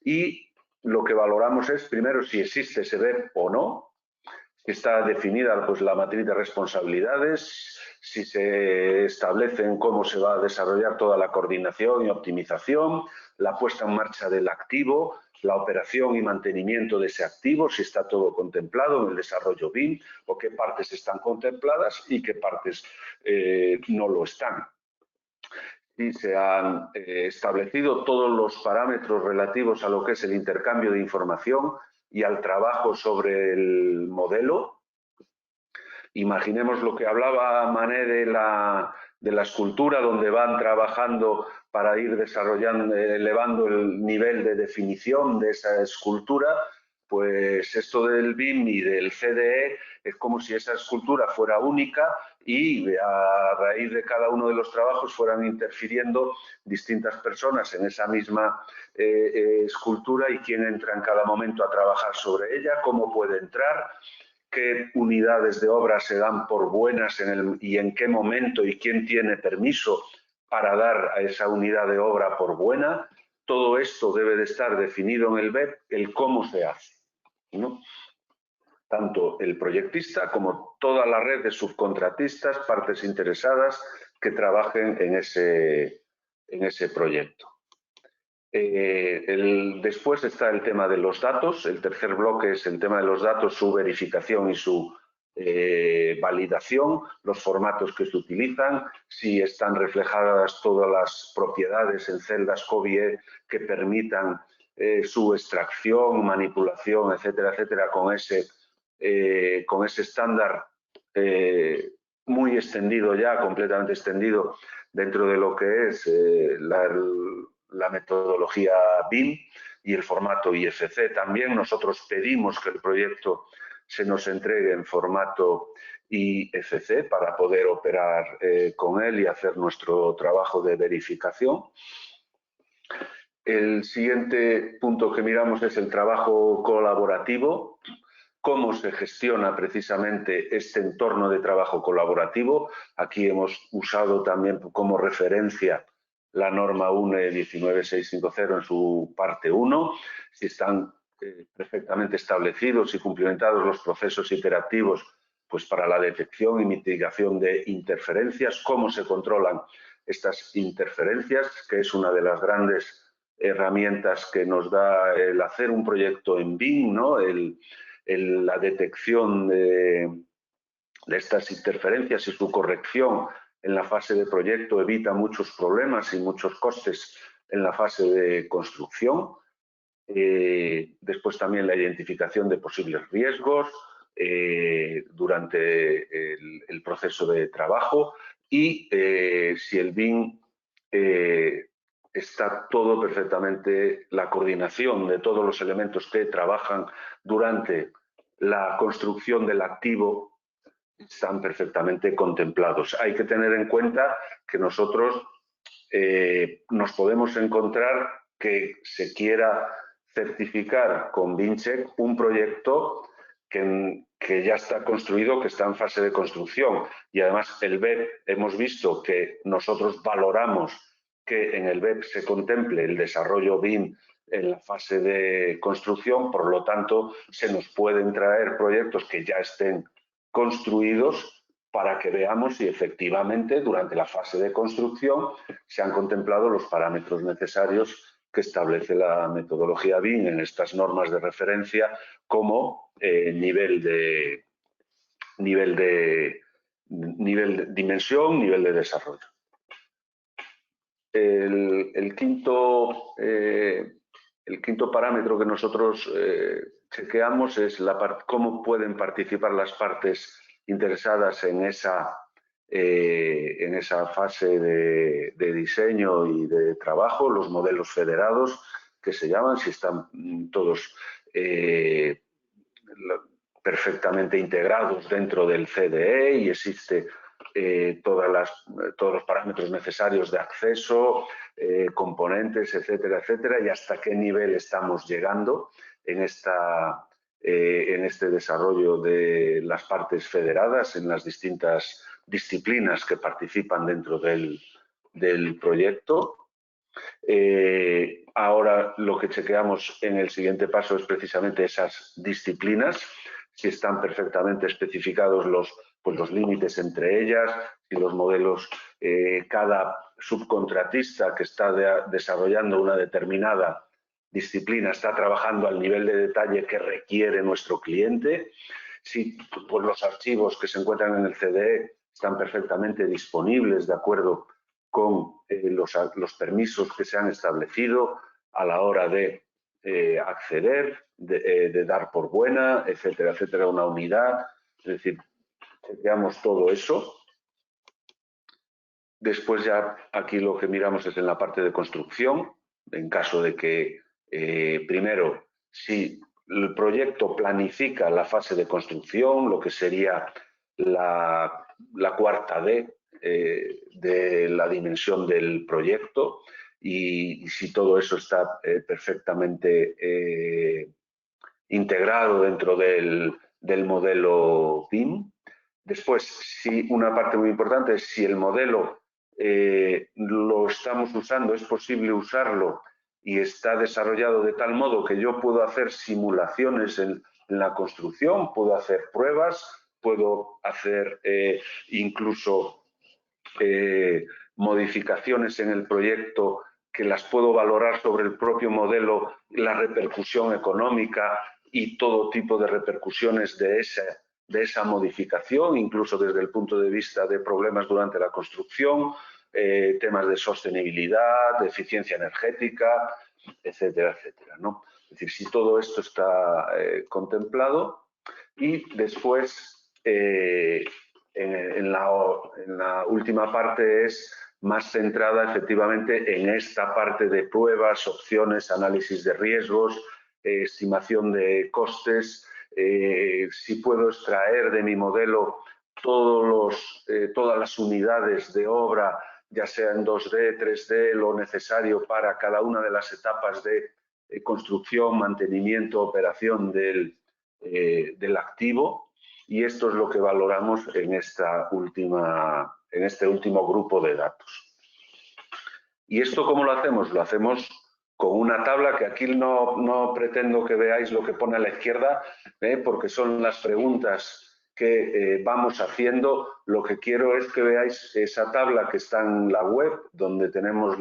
y lo que valoramos es primero si existe ese BEP o no, si está definida pues la matriz de responsabilidades, si se establecen cómo se va a desarrollar toda la coordinación y optimización, la puesta en marcha del activo, la operación y mantenimiento de ese activo, si está todo contemplado en el desarrollo BIM, o qué partes están contempladas y qué partes no lo están. Y se han establecido todos los parámetros relativos a lo que es el intercambio de información y al trabajo sobre el modelo. Imaginemos lo que hablaba Mané de la escultura, donde van trabajando para ir desarrollando, elevando el nivel de definición de esa escultura. Pues esto del BIM y del CDE es como si esa escultura fuera única y a raíz de cada uno de los trabajos fueran interfiriendo distintas personas en esa misma escultura, y quién entra en cada momento a trabajar sobre ella, cómo puede entrar, qué unidades de obra se dan por buenas y en qué momento, y quién tiene permiso para dar a esa unidad de obra por buena. Todo esto debe de estar definido en el BEP, el cómo se hace, ¿no? Tanto el proyectista como toda la red de subcontratistas, partes interesadas que trabajen en ese proyecto. Después está el tema de los datos. El tercer bloque es el tema de los datos, su verificación y su validación, los formatos que se utilizan, si están reflejadas todas las propiedades en celdas COBIE que permitan su extracción, manipulación, etcétera, etcétera, con ese estándar muy extendido ya, completamente extendido dentro de lo que es la metodología BIM y el formato IFC. También nosotros pedimos que el proyecto se nos entregue en formato IFC para poder operar con él y hacer nuestro trabajo de verificación. El siguiente punto que miramos es el trabajo colaborativo. Cómo se gestiona precisamente este entorno de trabajo colaborativo. Aquí hemos usado también como referencia la norma UNE 19650 en su parte 1, si están perfectamente establecidos y cumplimentados los procesos iterativos pues para la detección y mitigación de interferencias, cómo se controlan estas interferencias, que es una de las grandes herramientas que nos da el hacer un proyecto en BIM, ¿no? La detección de estas interferencias y su corrección en la fase de proyecto evita muchos problemas y muchos costes en la fase de construcción. Después también la identificación de posibles riesgos durante el proceso de trabajo y si el BIM está todo perfectamente, la coordinación de todos los elementos que trabajan durante la construcción del activo están perfectamente contemplados. Hay que tener en cuenta que nosotros nos podemos encontrar que se quiera certificar con BIMcheck un proyecto que ya está construido, que está en fase de construcción. Y además el BEP, hemos visto que nosotros valoramos que en el BEP se contemple el desarrollo BIM en la fase de construcción, por lo tanto se nos pueden traer proyectos que ya estén construidos para que veamos si efectivamente durante la fase de construcción se han contemplado los parámetros necesarios que establece la metodología BIM en estas normas de referencia como nivel de dimensión, nivel de desarrollo. El quinto parámetro que nosotros chequeamos es cómo pueden participar las partes interesadas en esa fase de diseño y de trabajo, los modelos federados que se llaman, si están todos perfectamente integrados dentro del CDE y existe todos los parámetros necesarios de acceso, componentes, etcétera, etcétera, y hasta qué nivel estamos llegando en este desarrollo de las partes federadas en las distintas disciplinas que participan dentro del proyecto. Ahora lo que chequeamos en el siguiente paso es precisamente esas disciplinas, si están perfectamente especificados los límites entre ellas, si los modelos, cada subcontratista que está desarrollando una determinada disciplina está trabajando al nivel de detalle que requiere nuestro cliente, si los archivos que se encuentran en el CDE están perfectamente disponibles de acuerdo con los permisos que se han establecido a la hora de acceder, de dar por buena, etcétera, etcétera, una unidad. Es decir, chequeamos todo eso. Después ya aquí lo que miramos es en la parte de construcción, en caso de que, primero, si el proyecto planifica la fase de construcción, lo que sería la cuarta D de la dimensión del proyecto, y si todo eso está perfectamente integrado dentro del modelo BIM. Después, si una parte muy importante es si el modelo lo estamos usando, es posible usarlo y está desarrollado de tal modo que yo puedo hacer simulaciones en la construcción, puedo hacer pruebas, puedo hacer incluso modificaciones en el proyecto que las puedo valorar sobre el propio modelo, la repercusión económica y todo tipo de repercusiones de esa modificación, incluso desde el punto de vista de problemas durante la construcción, temas de sostenibilidad, de eficiencia energética, etcétera, etcétera, ¿no? Es decir, si todo esto está contemplado y después en la última parte es más centrada efectivamente en esta parte de pruebas, opciones, análisis de riesgos, estimación de costes, si puedo extraer de mi modelo todas las unidades de obra, ya sea en 2D, 3D, lo necesario para cada una de las etapas de construcción, mantenimiento, operación del activo. Y esto es lo que valoramos en este último grupo de datos. ¿Y esto cómo lo hacemos? Lo hacemos con una tabla que aquí no pretendo que veáis lo que pone a la izquierda, porque son las preguntas que vamos haciendo. Lo que quiero es que veáis esa tabla que está en la web, donde tenemos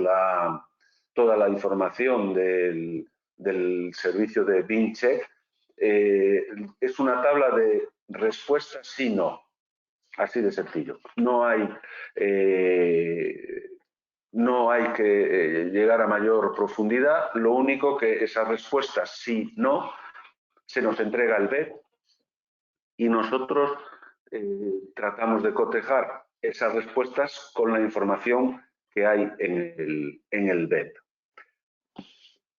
toda la información del servicio de BIMcheck. Es una tabla de respuestas sí, no. Así de sencillo. No hay no hay que llegar a mayor profundidad. Lo único que esas respuestas, sí, no, se nos entrega el BEP y nosotros tratamos de cotejar esas respuestas con la información que hay en el BEP.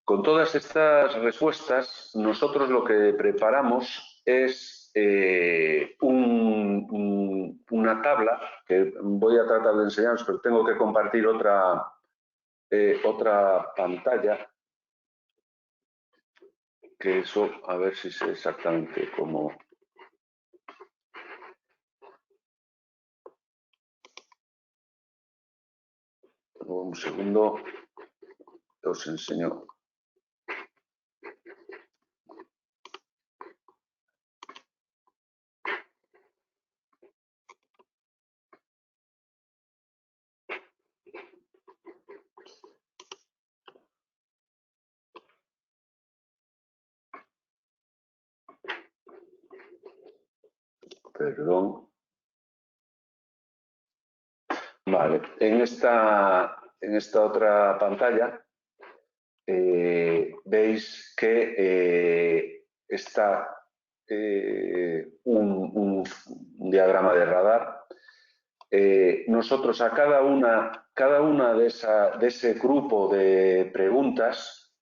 Con todas estas respuestas, nosotros lo que preparamos es una tabla que voy a tratar de enseñaros, pero tengo que compartir otra pantalla, que eso, a ver si sé exactamente cómo. Un segundo, os enseño. Perdón. Vale, en esta otra pantalla veis que está un diagrama de radar. Nosotros a cada una de ese grupo de preguntas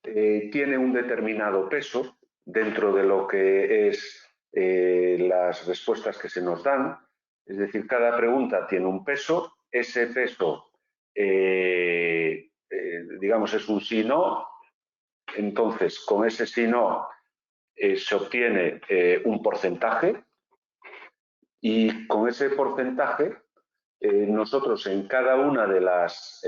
tiene un determinado peso dentro de lo que es las respuestas que se nos dan. Es decir, cada pregunta tiene un peso. Ese peso, digamos, es un sí-no. Entonces, con ese sí-no se obtiene un porcentaje y con ese porcentaje nosotros en cada una de las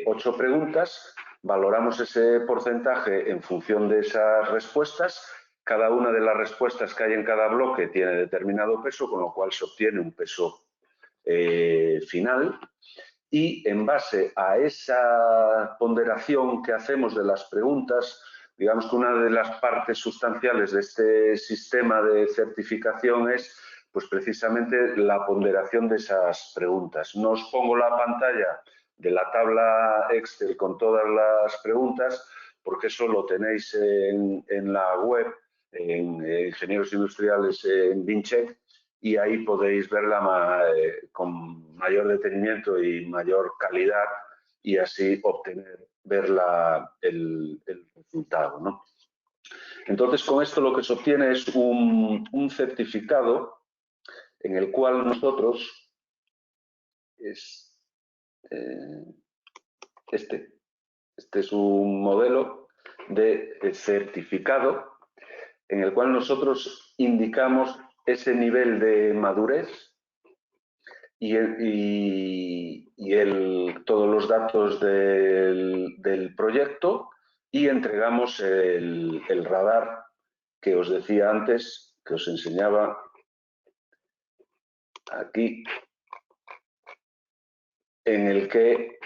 8 preguntas valoramos ese porcentaje en función de esas respuestas. Cada una de las respuestas que hay en cada bloque tiene determinado peso, con lo cual se obtiene un peso final. Y en base a esa ponderación que hacemos de las preguntas, digamos que una de las partes sustanciales de este sistema de certificación es pues precisamente la ponderación de esas preguntas. No os pongo la pantalla de la tabla Excel con todas las preguntas, porque eso lo tenéis en la web, en Ingenieros Industriales en BINCHEC, y ahí podéis verla con mayor detenimiento y mayor calidad y así ver el resultado, ¿no? Entonces, con esto lo que se obtiene es un certificado en el cual nosotros, este es un modelo de certificado en el cual nosotros indicamos ese nivel de madurez y todos los datos del proyecto y entregamos el radar que os decía antes, que os enseñaba aquí, en el que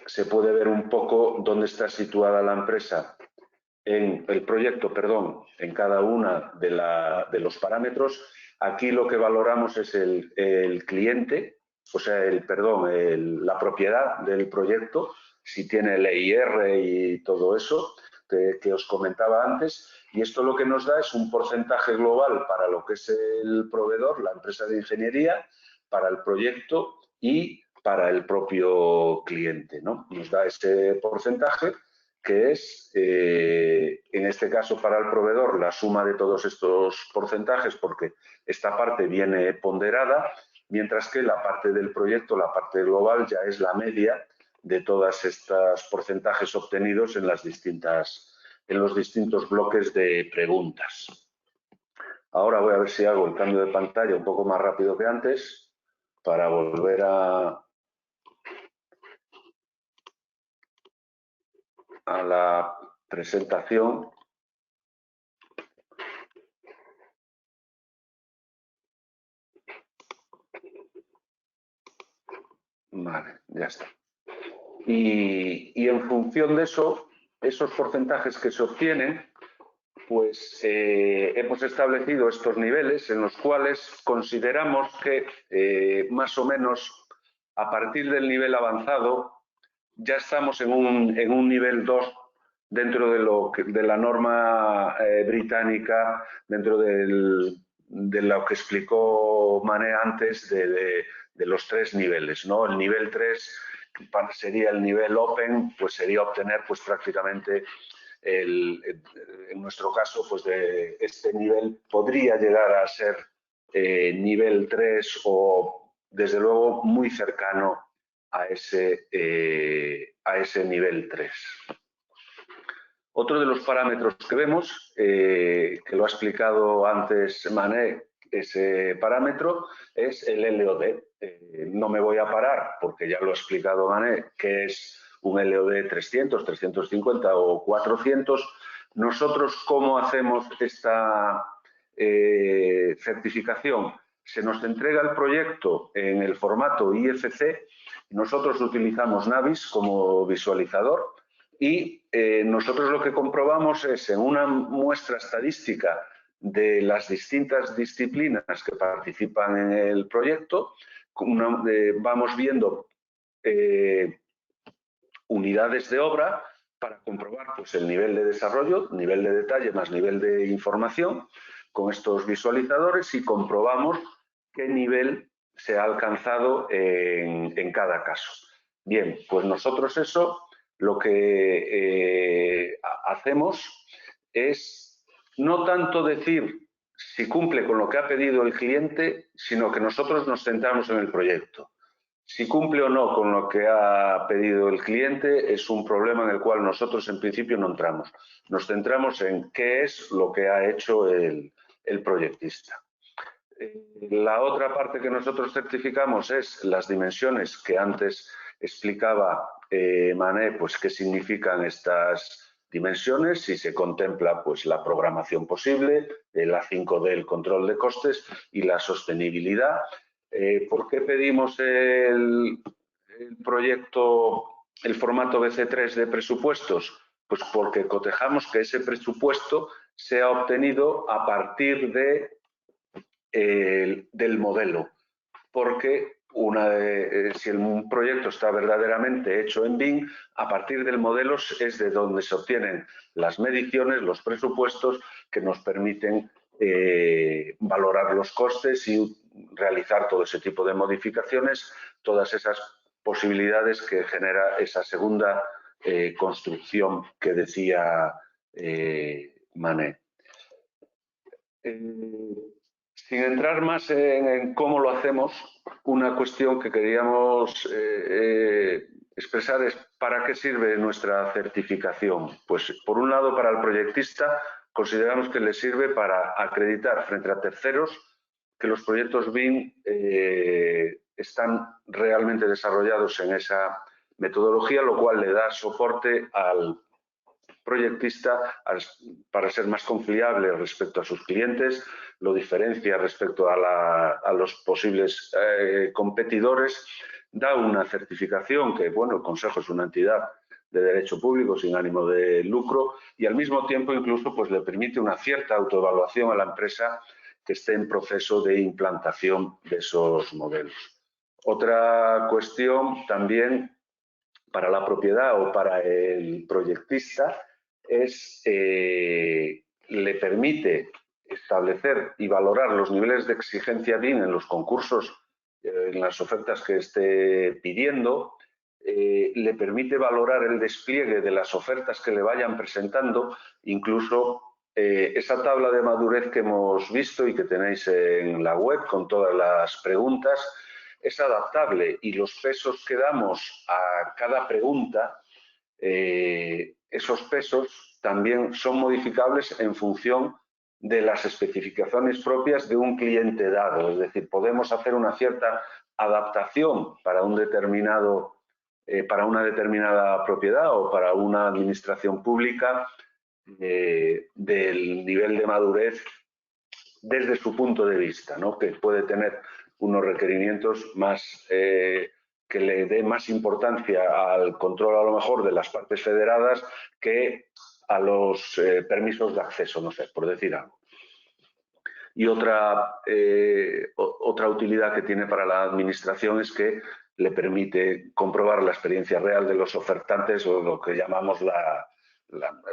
se puede ver un poco dónde está situada la empresa en el proyecto, perdón, en cada una de los parámetros. Aquí lo que valoramos es el cliente, o sea, la propiedad del proyecto, si tiene el EIR y todo eso que os comentaba antes. Y esto lo que nos da es un porcentaje global para lo que es el proveedor, la empresa de ingeniería, para el proyecto y para el propio cliente, ¿no? Nos da ese porcentaje que es, en este caso para el proveedor, la suma de todos estos porcentajes, porque esta parte viene ponderada, mientras que la parte del proyecto, la parte global, ya es la media de todos estos porcentajes obtenidos en los distintos bloques de preguntas. Ahora voy a ver si hago el cambio de pantalla un poco más rápido que antes para volver a la presentación. Vale, ya está. Y en función de eso, esos porcentajes que se obtienen, pues hemos establecido estos niveles en los cuales consideramos que más o menos a partir del nivel avanzado, ya estamos en un nivel 2 dentro de la norma británica, dentro de lo que explicó Mané antes de los 3 niveles, ¿no? El nivel 3 sería el nivel open, pues sería obtener pues prácticamente en nuestro caso, pues de este nivel podría llegar a ser nivel 3 o desde luego muy cercano a ese nivel 3. Otro de los parámetros que vemos, que lo ha explicado antes Mané, ese parámetro es el LOD. No me voy a parar, porque ya lo ha explicado Mané, que es un LOD 300, 350 o 400. Nosotros, ¿cómo hacemos esta certificación? Se nos entrega el proyecto en el formato IFC. Nosotros utilizamos Navis como visualizador. Y nosotros lo que comprobamos es en una muestra estadística de las distintas disciplinas que participan en el proyecto, vamos viendo unidades de obra para comprobar pues, el nivel de desarrollo, nivel de detalle más nivel de información con estos visualizadores y comprobamos qué nivel se ha alcanzado en cada caso. Bien, pues nosotros eso lo que hacemos es no tanto decir si cumple con lo que ha pedido el cliente, sino que nosotros nos centramos en el proyecto. Si cumple o no con lo que ha pedido el cliente es un problema en el cual nosotros en principio no entramos. Nos centramos en qué es lo que ha hecho el proyectista. La otra parte que nosotros certificamos es las dimensiones que antes explicaba Mané, pues qué significan estas dimensiones, si se contempla pues la programación posible, la 5D, el control de costes y la sostenibilidad. ¿Por qué pedimos el proyecto, el formato BC3 de presupuestos? Pues porque cotejamos que ese presupuesto sea obtenido a partir del modelo, porque si un proyecto está verdaderamente hecho en BIM, a partir del modelo es de donde se obtienen las mediciones, los presupuestos que nos permiten valorar los costes y realizar todo ese tipo de modificaciones, todas esas posibilidades que genera esa segunda construcción que decía Mané. Sin entrar más en cómo lo hacemos, una cuestión que queríamos expresar es ¿para qué sirve nuestra certificación? Pues por un lado para el proyectista consideramos que le sirve para acreditar frente a terceros que los proyectos BIM están realmente desarrollados en esa metodología, lo cual le da soporte al proyectista para ser más confiable respecto a sus clientes, lo diferencia respecto a los posibles competidores, da una certificación que, bueno, el Consejo es una entidad de derecho público sin ánimo de lucro y al mismo tiempo incluso pues le permite una cierta autoevaluación a la empresa que esté en proceso de implantación de esos modelos. Otra cuestión también para la propiedad o para el proyectista le permite establecer y valorar los niveles de exigencia BIM en los concursos, en las ofertas que esté pidiendo, le permite valorar el despliegue de las ofertas que le vayan presentando, incluso esa tabla de madurez que hemos visto y que tenéis en la web con todas las preguntas, es adaptable y los pesos que damos a cada pregunta, esos pesos también son modificables en función de las especificaciones propias de un cliente dado. Es decir, podemos hacer una cierta adaptación para una determinada propiedad o para una administración pública del nivel de madurez desde su punto de vista, ¿no? Que puede tener unos requerimientos más que le dé más importancia al control a lo mejor de las partes federadas que a los permisos de acceso, no sé, por decir algo. Y otra utilidad que tiene para la administración es que le permite comprobar la experiencia real de los ofertantes o lo que llamamos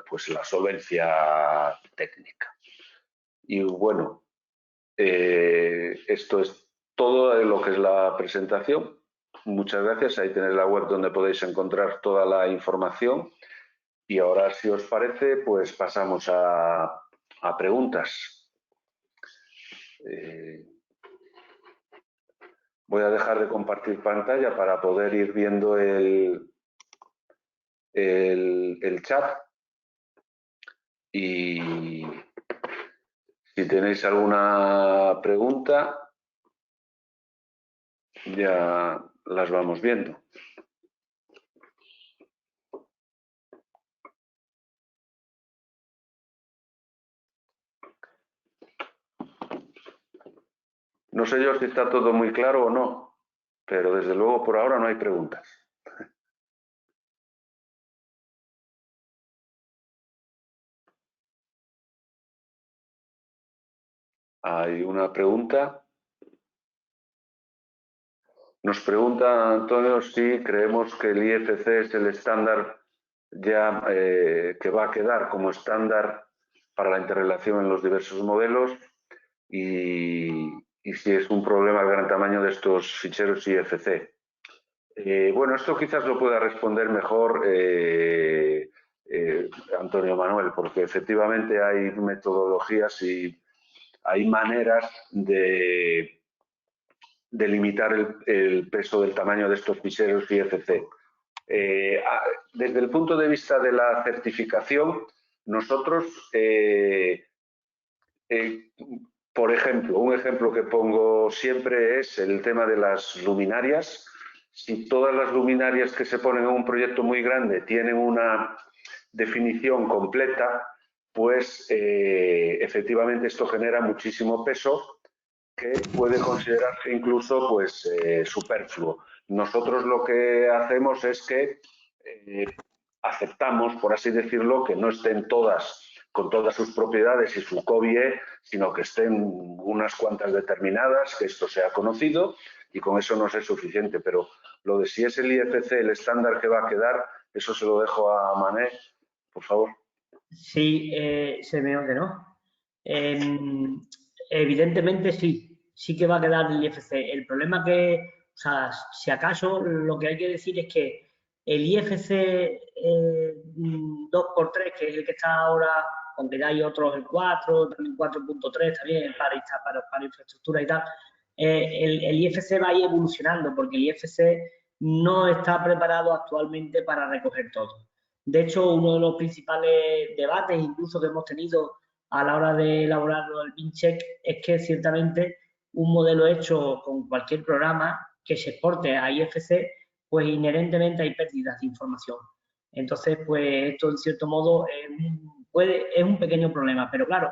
pues la solvencia técnica. Y bueno, esto es todo lo que es la presentación. Muchas gracias. Ahí tenéis la web donde podéis encontrar toda la información. Y ahora, si os parece, pues pasamos a preguntas. Voy a dejar de compartir pantalla para poder ir viendo el chat. Y si tenéis alguna pregunta, ya las vamos viendo. No sé yo si está todo muy claro o no, pero desde luego por ahora no hay preguntas. Hay una pregunta. Nos pregunta Antonio si creemos que el IFC es el estándar ya que va a quedar como estándar para la interrelación en los diversos modelos y si es un problema el gran tamaño de estos ficheros IFC. Bueno, esto quizás lo pueda responder mejor Antonio Manuel, porque efectivamente hay metodologías y hay maneras de limitar el peso del tamaño de estos ficheros IFC. Desde el punto de vista de la certificación, nosotros, por ejemplo, un ejemplo que pongo siempre es el tema de las luminarias. Si todas las luminarias que se ponen en un proyecto muy grande tienen una definición completa, pues efectivamente esto genera muchísimo peso que puede considerarse incluso pues superfluo. Nosotros lo que hacemos es que aceptamos, por así decirlo, que no estén todas con todas sus propiedades y su COBIE, sino que estén unas cuantas determinadas, que esto sea conocido y con eso nos es suficiente. Pero lo de si es el IFC el estándar que va a quedar, eso se lo dejo a Mané, por favor. Sí, se me oye, ¿no? Evidentemente sí que va a quedar el IFC. El problema que, o sea, si acaso lo que hay que decir es que el IFC 2x3, que es el que está ahora, aunque ya hay otros, el 4, también 4.3, también para infraestructura y tal, el IFC va a ir evolucionando porque el IFC no está preparado actualmente para recoger todo. De hecho, uno de los principales debates, incluso que hemos tenido a la hora de elaborar el BIM-check, es que ciertamente un modelo hecho con cualquier programa que se exporte a IFC, pues inherentemente hay pérdidas de información. Entonces, pues esto en cierto modo es un pequeño problema, pero claro,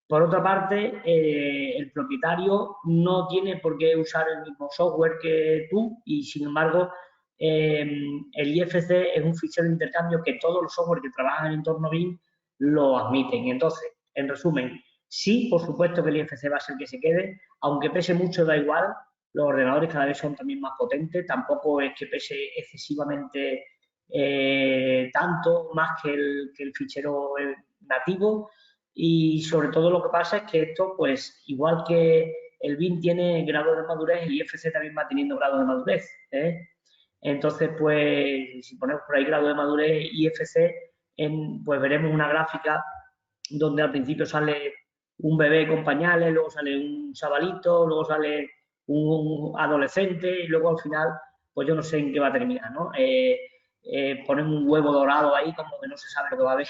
por otra parte, el propietario no tiene por qué usar el mismo software que tú y, sin embargo, el IFC es un fichero de intercambio que todos los software que trabajan en entorno BIM lo admiten. Y entonces, en resumen, sí, por supuesto que el IFC va a ser que se quede, aunque pese mucho da igual, los ordenadores cada vez son también más potentes, tampoco es que pese excesivamente tanto más que el fichero nativo. Y sobre todo lo que pasa es que esto, pues igual que el BIM tiene grado de madurez, el IFC también va teniendo grado de madurez. Entonces, pues si ponemos por ahí grado de madurez IFC, pues veremos una gráfica donde al principio sale un bebé con pañales, luego sale un chavalito, luego sale un adolescente y luego al final, pues yo no sé en qué va a terminar, ¿no? Ponemos un huevo dorado ahí como que no se sabe lo que va a haber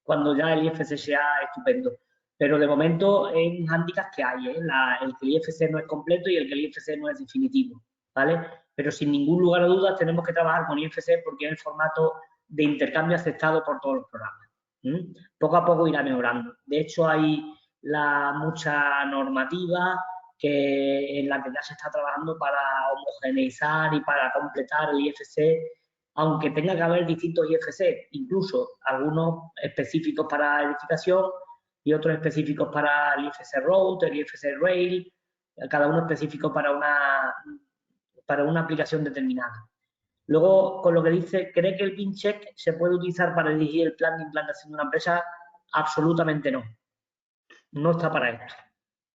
cuando ya el IFC sea estupendo. Pero de momento es un hándicap que hay, el que el IFC no es completo y el que el IFC no es definitivo, ¿vale? Pero sin ningún lugar a dudas tenemos que trabajar con IFC porque es el formato de intercambio aceptado por todos los programas. Poco a poco irá mejorando. De hecho, hay mucha normativa en la que ya se está trabajando para homogeneizar y para completar el IFC, aunque tenga que haber distintos IFC, incluso algunos específicos para edificación y otros específicos para el IFC Road, el IFC Rail, cada uno específico para para una aplicación determinada. Luego, con lo que dice, ¿cree que el BIM-check se puede utilizar para dirigir el plan de implantación de una empresa? Absolutamente no. No está para esto.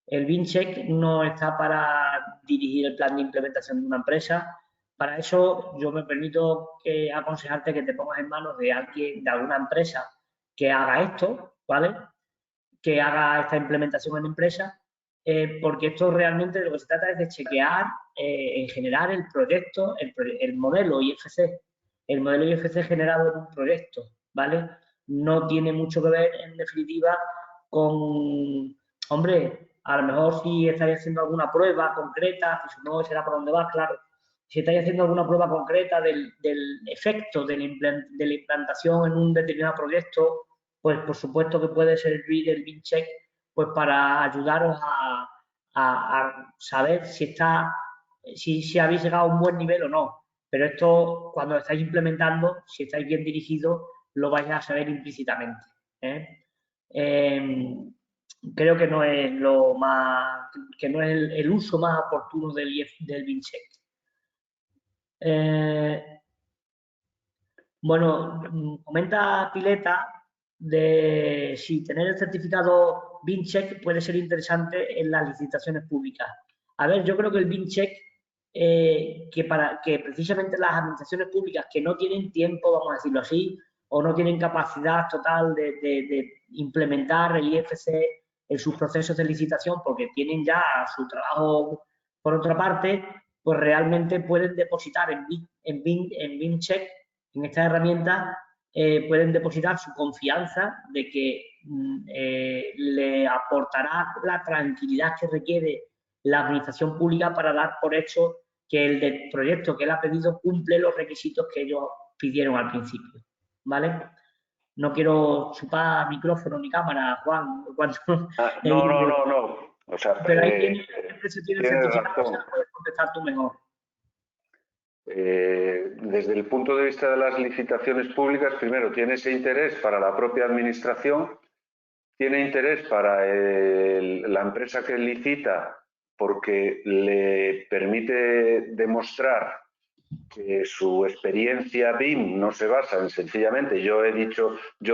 El BIM-check no está para dirigir el plan de implementación de una empresa. Para eso, yo me permito aconsejarte que te pongas en manos de alguien, de alguna empresa que haga esto, ¿vale? Que haga esta implementación en empresa, porque esto realmente de lo que se trata es de chequear en general el proyecto, el modelo IFC. El modelo IFC generado en un proyecto, ¿vale? No tiene mucho que ver, en definitiva, con, hombre, a lo mejor si estáis haciendo alguna prueba concreta, que supongo que será por donde vas, claro, si estáis haciendo alguna prueba concreta del efecto de la implantación en un determinado proyecto, pues por supuesto que puede servir el BIM-check pues para ayudaros a saber si habéis llegado a un buen nivel o no. Pero esto, cuando lo estáis implementando, si estáis bien dirigidos, lo vais a saber implícitamente. Creo que no es que no es el uso más oportuno del BIM-check. Bueno, comenta Pileta de si tener el certificado BIM-check puede ser interesante en las licitaciones públicas. A ver, yo creo que el BIM-check, que precisamente las administraciones públicas que no tienen tiempo, vamos a decirlo así, o no tienen capacidad total de implementar el IFC en sus procesos de licitación porque tienen ya su trabajo por otra parte, pues realmente pueden depositar en BIM-check, en esta herramienta, pueden depositar su confianza de que le aportará la tranquilidad que requiere la administración pública para dar por hecho que el proyecto que él ha pedido cumple los requisitos que ellos pidieron al principio, ¿vale? No quiero chupar micrófono ni cámara, Juan. No. O sea, pero ahí tiene el certificado, razón. o sea, puedes contestar tú mejor. Desde el punto de vista de las licitaciones públicas, primero, tiene ese interés para la propia administración, tiene interés para la empresa que licita porque le permite demostrar que su experiencia BIM no se basa en sencillamente yo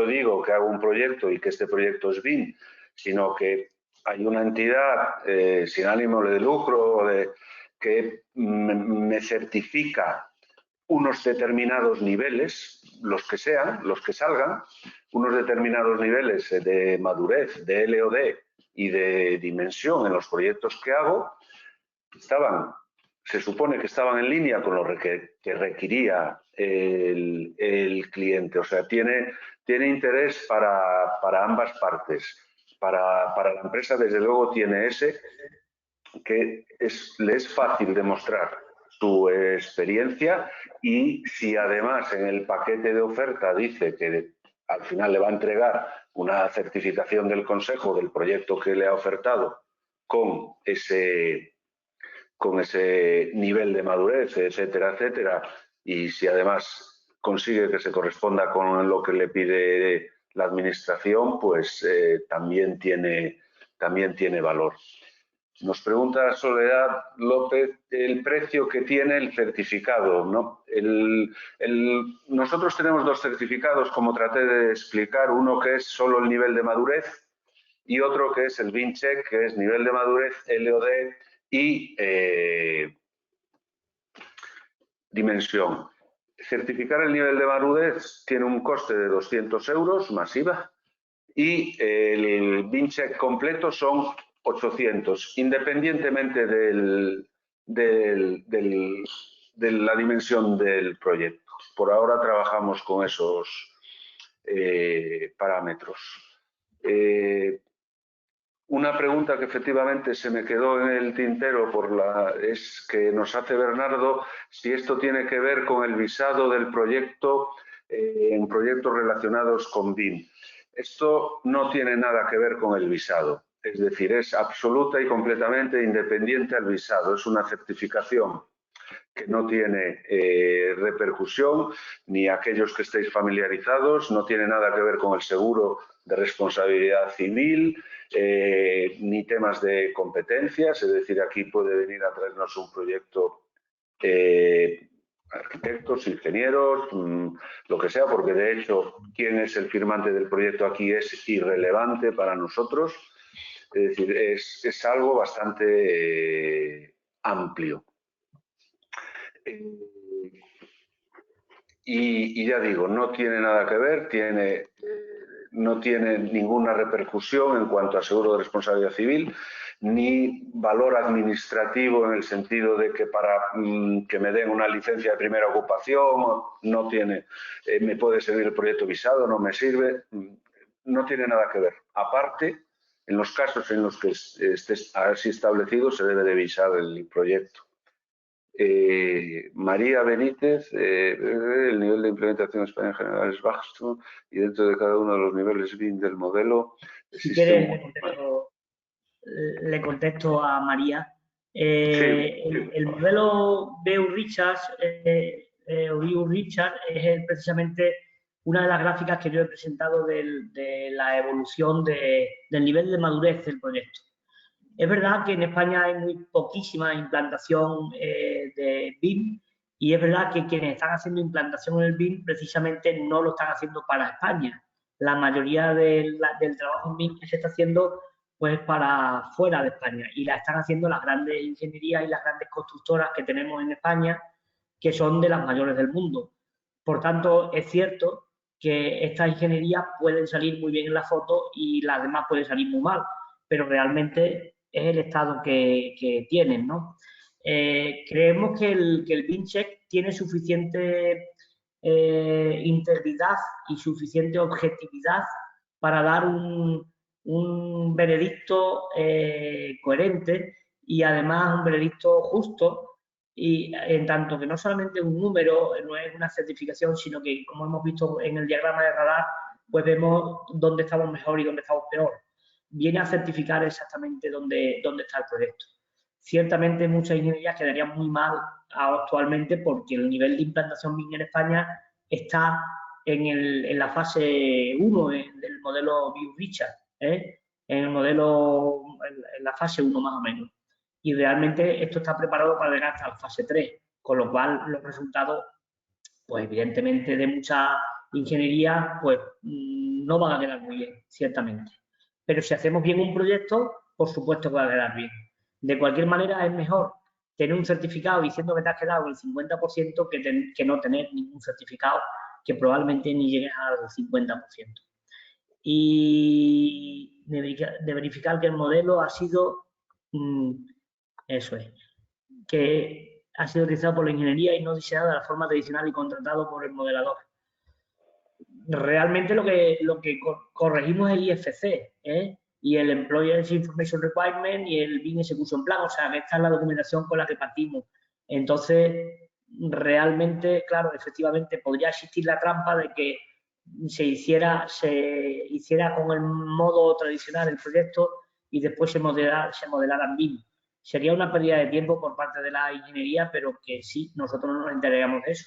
digo que hago un proyecto y que este proyecto es BIM, sino que hay una entidad sin ánimo de lucro que me certifica unos determinados niveles, los que sean, los que salgan, unos determinados niveles de madurez, de LOD y de dimensión en los proyectos que hago, se supone que estaban en línea con lo que requería el cliente. O sea, tiene interés para ambas partes. Para la empresa, desde luego, tiene ese que le es fácil demostrar su experiencia, y si además en el paquete de oferta dice que al final le va a entregar una certificación del consejo del proyecto que le ha ofertado con ese nivel de madurez, etcétera, etcétera, y si además consigue que se corresponda con lo que le pide la administración, pues también tiene valor. Nos pregunta Soledad López el precio que tiene el certificado, ¿no? Nosotros tenemos dos certificados, como traté de explicar, uno que es solo el nivel de madurez y otro que es el BIM-check, que es nivel de madurez, LOD y dimensión. Certificar el nivel de madurez tiene un coste de 200 euros más IVA, y el BIM-check completo son 800, independientemente de la dimensión del proyecto. Por ahora trabajamos con esos parámetros. Una pregunta que efectivamente se me quedó en el tintero es que nos hace Bernardo, si esto tiene que ver con el visado del proyecto en proyectos relacionados con BIM. Esto no tiene nada que ver con el visado, es decir, es absoluta y completamente independiente al visado. Es una certificación que no tiene repercusión, ni aquellos que estéis familiarizados, no tiene nada que ver con el seguro de responsabilidad civil, ni temas de competencias, es decir, aquí puede venir a traernos un proyecto arquitectos, ingenieros, lo que sea, porque de hecho quién es el firmante del proyecto aquí es irrelevante para nosotros. Es decir, es algo bastante amplio. Y ya digo, no tiene nada que ver, no tiene ninguna repercusión en cuanto a seguro de responsabilidad civil, ni valor administrativo en el sentido de que para que me den una licencia de primera ocupación, no tiene, me puede servir el proyecto visado, no me sirve, no tiene nada que ver. Aparte, en los casos en los que esté así establecido, se debe de visar el proyecto. María Benítez, el nivel de implementación en España en general es bajo y dentro de cada uno de los niveles BIM del modelo si quieres le contesto a María. El modelo BU-Richards es precisamente una de las gráficas que yo he presentado de la evolución del nivel de madurez del proyecto. Es verdad que en España hay muy poquísima implantación de BIM y es verdad que quienes están haciendo implantación en el BIM precisamente no lo están haciendo para España. La mayoría del trabajo en BIM que se está haciendo pues para fuera de España y la están haciendo las grandes ingenierías y las grandes constructoras que tenemos en España, que son de las mayores del mundo. Por tanto, es cierto que estas ingenierías pueden salir muy bien en la foto y las demás pueden salir muy mal, pero realmente es el estado que tienen, ¿no? Creemos que el BIM-check tiene suficiente integridad y suficiente objetividad para dar un veredicto coherente y además un veredicto justo, y en tanto que no solamente un número, no es una certificación, sino que, como hemos visto en el diagrama de radar, pues vemos dónde estamos mejor y dónde estamos peor. Viene a certificar exactamente dónde está el proyecto. Ciertamente muchas ingenierías quedarían muy mal actualmente porque el nivel de implantación BIM en España está en la fase 1 del modelo BIM-Richards, en la fase 1 más o menos. Y realmente esto está preparado para llegar hasta la fase 3, con lo cual los resultados, pues evidentemente de mucha ingeniería, pues no van a quedar muy bien, ciertamente. Pero si hacemos bien un proyecto, por supuesto que va a quedar bien. De cualquier manera, es mejor tener un certificado diciendo que te has quedado el 50% que no tener ningún certificado, que probablemente ni llegues al 50%. Y de verificar que el modelo ha sido, eso es, que ha sido utilizado por la ingeniería y no diseñado de la forma tradicional y contratado por el modelador. Realmente lo que corregimos es el IFC, y el Employer's Information Requirement y el BIM Execution Plan, o sea, que esta es la documentación con la que partimos. Entonces, realmente, claro, efectivamente podría existir la trampa de que se hiciera con el modo tradicional el proyecto y después se modelara en BIM. Sería una pérdida de tiempo por parte de la ingeniería, pero que sí, nosotros no nos enteraríamos de eso.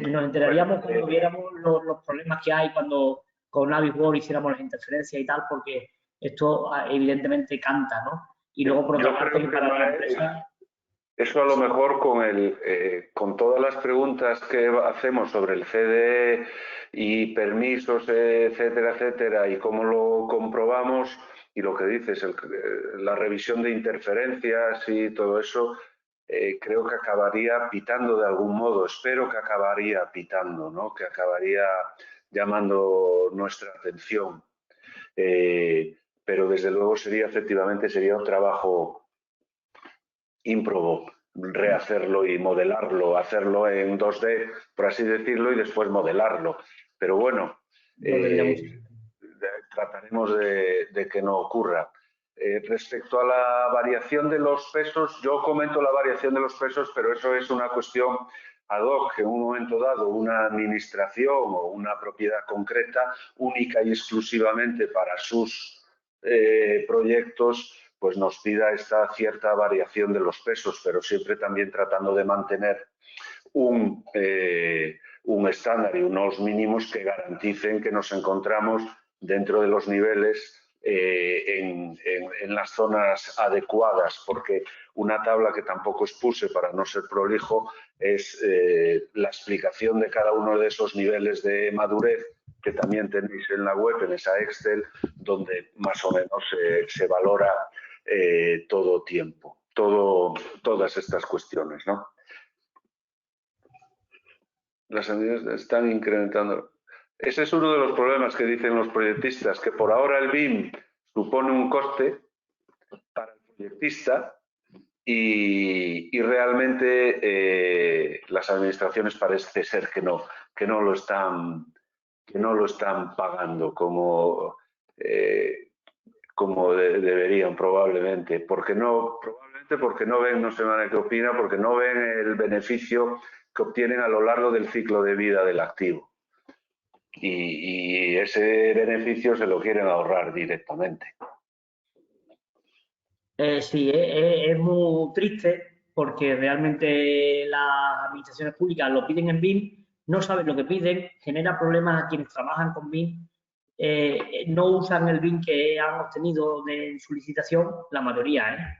Nos enteraríamos cuando viéramos los problemas que hay cuando con Navisworks hiciéramos las interferencias y tal, porque esto evidentemente canta, ¿no? Y luego, por otra parte, para la empresa... Eso a lo mejor con todas las preguntas que hacemos sobre el CDE y permisos, etcétera, etcétera, y cómo lo comprobamos, y lo que dices, la revisión de interferencias y todo eso, creo que acabaría pitando de algún modo, espero que acabaría pitando, ¿no? Que acabaría llamando nuestra atención. Pero desde luego efectivamente sería un trabajo ímprobo rehacerlo y modelarlo, hacerlo en 2D, por así decirlo, y después modelarlo. Pero bueno, trataremos de que no ocurra. Respecto a la variación de los pesos, yo comento la variación de los pesos, pero eso es una cuestión ad hoc, en un momento dado una administración o una propiedad concreta, única y exclusivamente para sus proyectos, pues nos pida esta cierta variación de los pesos, pero siempre también tratando de mantener un estándar y unos mínimos que garanticen que nos encontramos dentro de los niveles en las zonas adecuadas, porque una tabla que tampoco expuse para no ser prolijo es la explicación de cada uno de esos niveles de madurez que también tenéis en la web, en esa Excel, donde más o menos se valora todo tiempo, todas estas cuestiones, ¿no? Las entidades están incrementando. Ese es uno de los problemas que dicen los proyectistas, que por ahora el BIM supone un coste para el proyectista y realmente las administraciones parece ser que no lo están pagando como deberían probablemente porque no ven, no sé qué opina, porque no ven el beneficio que obtienen a lo largo del ciclo de vida del activo. Y ese beneficio se lo quieren ahorrar directamente. Sí, es muy triste porque realmente las administraciones públicas lo piden en BIM, no saben lo que piden, genera problemas a quienes trabajan con BIM, no usan el BIM que han obtenido en su licitación, la mayoría,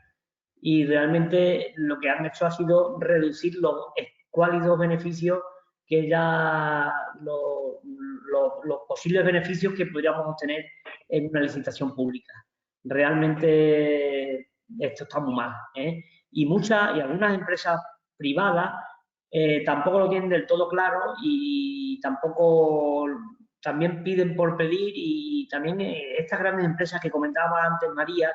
y realmente lo que han hecho ha sido reducir los escuálidos beneficios que ya los posibles beneficios que podríamos obtener en una licitación pública. Realmente esto está muy mal, y algunas empresas privadas tampoco lo tienen del todo claro y también piden por pedir, y también estas grandes empresas que comentaba antes María,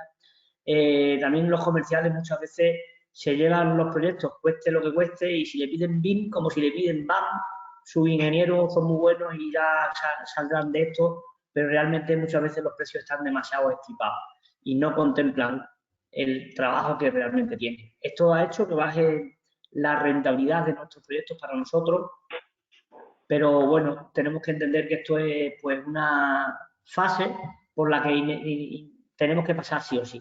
también los comerciales muchas veces se llevan los proyectos cueste lo que cueste, y si le piden BIM como si le piden BAM, sus ingenieros son muy buenos y ya saldrán de esto, pero realmente muchas veces los precios están demasiado estipados y no contemplan el trabajo que realmente tiene. Esto ha hecho que baje la rentabilidad de nuestros proyectos para nosotros, pero bueno, tenemos que entender que esto es pues una fase por la que tenemos que pasar sí o sí.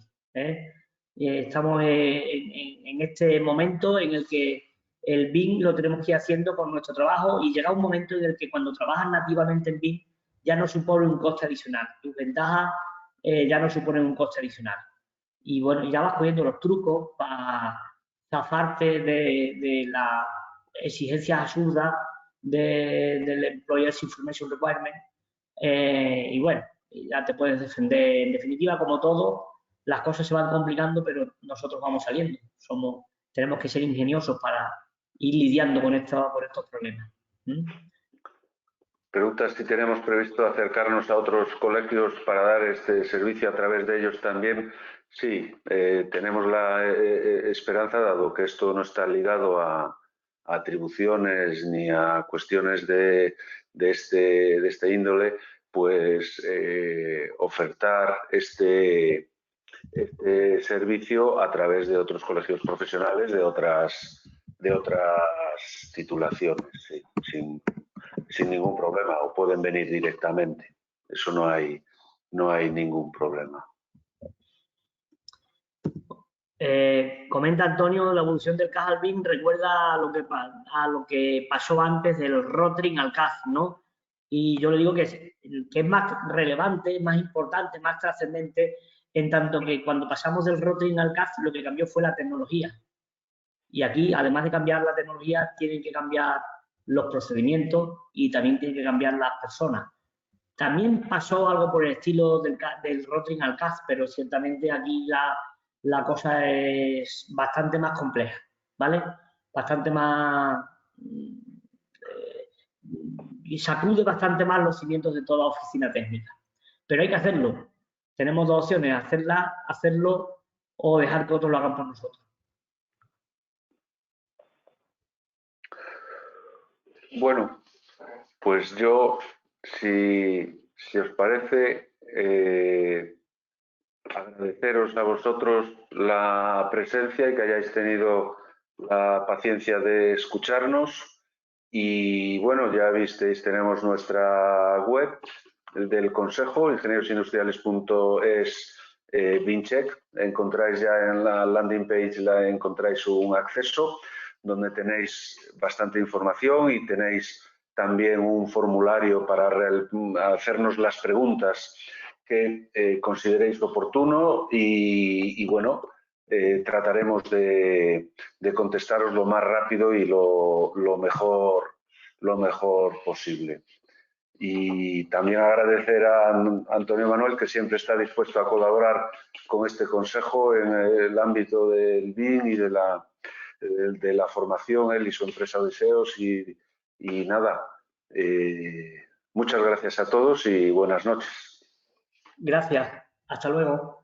Estamos en este momento en el que el BIM lo tenemos que ir haciendo con nuestro trabajo, y llega un momento en el que cuando trabajas nativamente en BIM ya no supone un coste adicional. Tus ventajas ya no suponen un coste adicional. Y bueno, ya vas cogiendo los trucos para zafarte de las exigencias absurdas del Employer's Information Requirement, y bueno, ya te puedes defender. En definitiva, como todo, las cosas se van complicando, pero nosotros vamos saliendo. Tenemos que ser ingeniosos para ir lidiando con estos problemas. Preguntas si tenemos previsto acercarnos a otros colegios para dar este servicio a través de ellos también. Sí, tenemos la esperanza, dado que esto no está ligado a atribuciones ni a cuestiones de este índole, pues ofertar este servicio a través de otros colegios profesionales de otras titulaciones, sí, sin ningún problema, o pueden venir directamente. Eso no hay ningún problema. Comenta Antonio, la evolución del CAS al BIM recuerda a lo que pasó antes del Rotring al CAS, ¿no? Y yo le digo que es más relevante, más importante, más trascendente, en tanto que cuando pasamos del Rotring al CAS lo que cambió fue la tecnología. Y aquí, además de cambiar la tecnología, tienen que cambiar los procedimientos y también tienen que cambiar las personas. También pasó algo por el estilo del Rotring al CAS, pero ciertamente aquí la cosa es bastante más compleja, ¿vale? Bastante más... y sacude bastante más los cimientos de toda oficina técnica. Pero hay que hacerlo. Tenemos dos opciones, hacerlo o dejar que otros lo hagan por nosotros. Bueno, pues yo, si os parece, agradeceros a vosotros la presencia y que hayáis tenido la paciencia de escucharnos. Y bueno, ya visteis, tenemos nuestra web del Consejo, ingeniosindustriales.es BIMcheck. Encontráis ya en la landing page, encontráis un acceso donde tenéis bastante información y tenéis también un formulario para hacernos las preguntas que consideréis oportuno y bueno, trataremos de contestaros lo más rápido y lo mejor posible. Y también agradecer a Antonio Manuel, que siempre está dispuesto a colaborar con este consejo en el ámbito del BIM y de la formación, él y su empresa Odiseos. Y nada, muchas gracias a todos y buenas noches. Gracias. Hasta luego.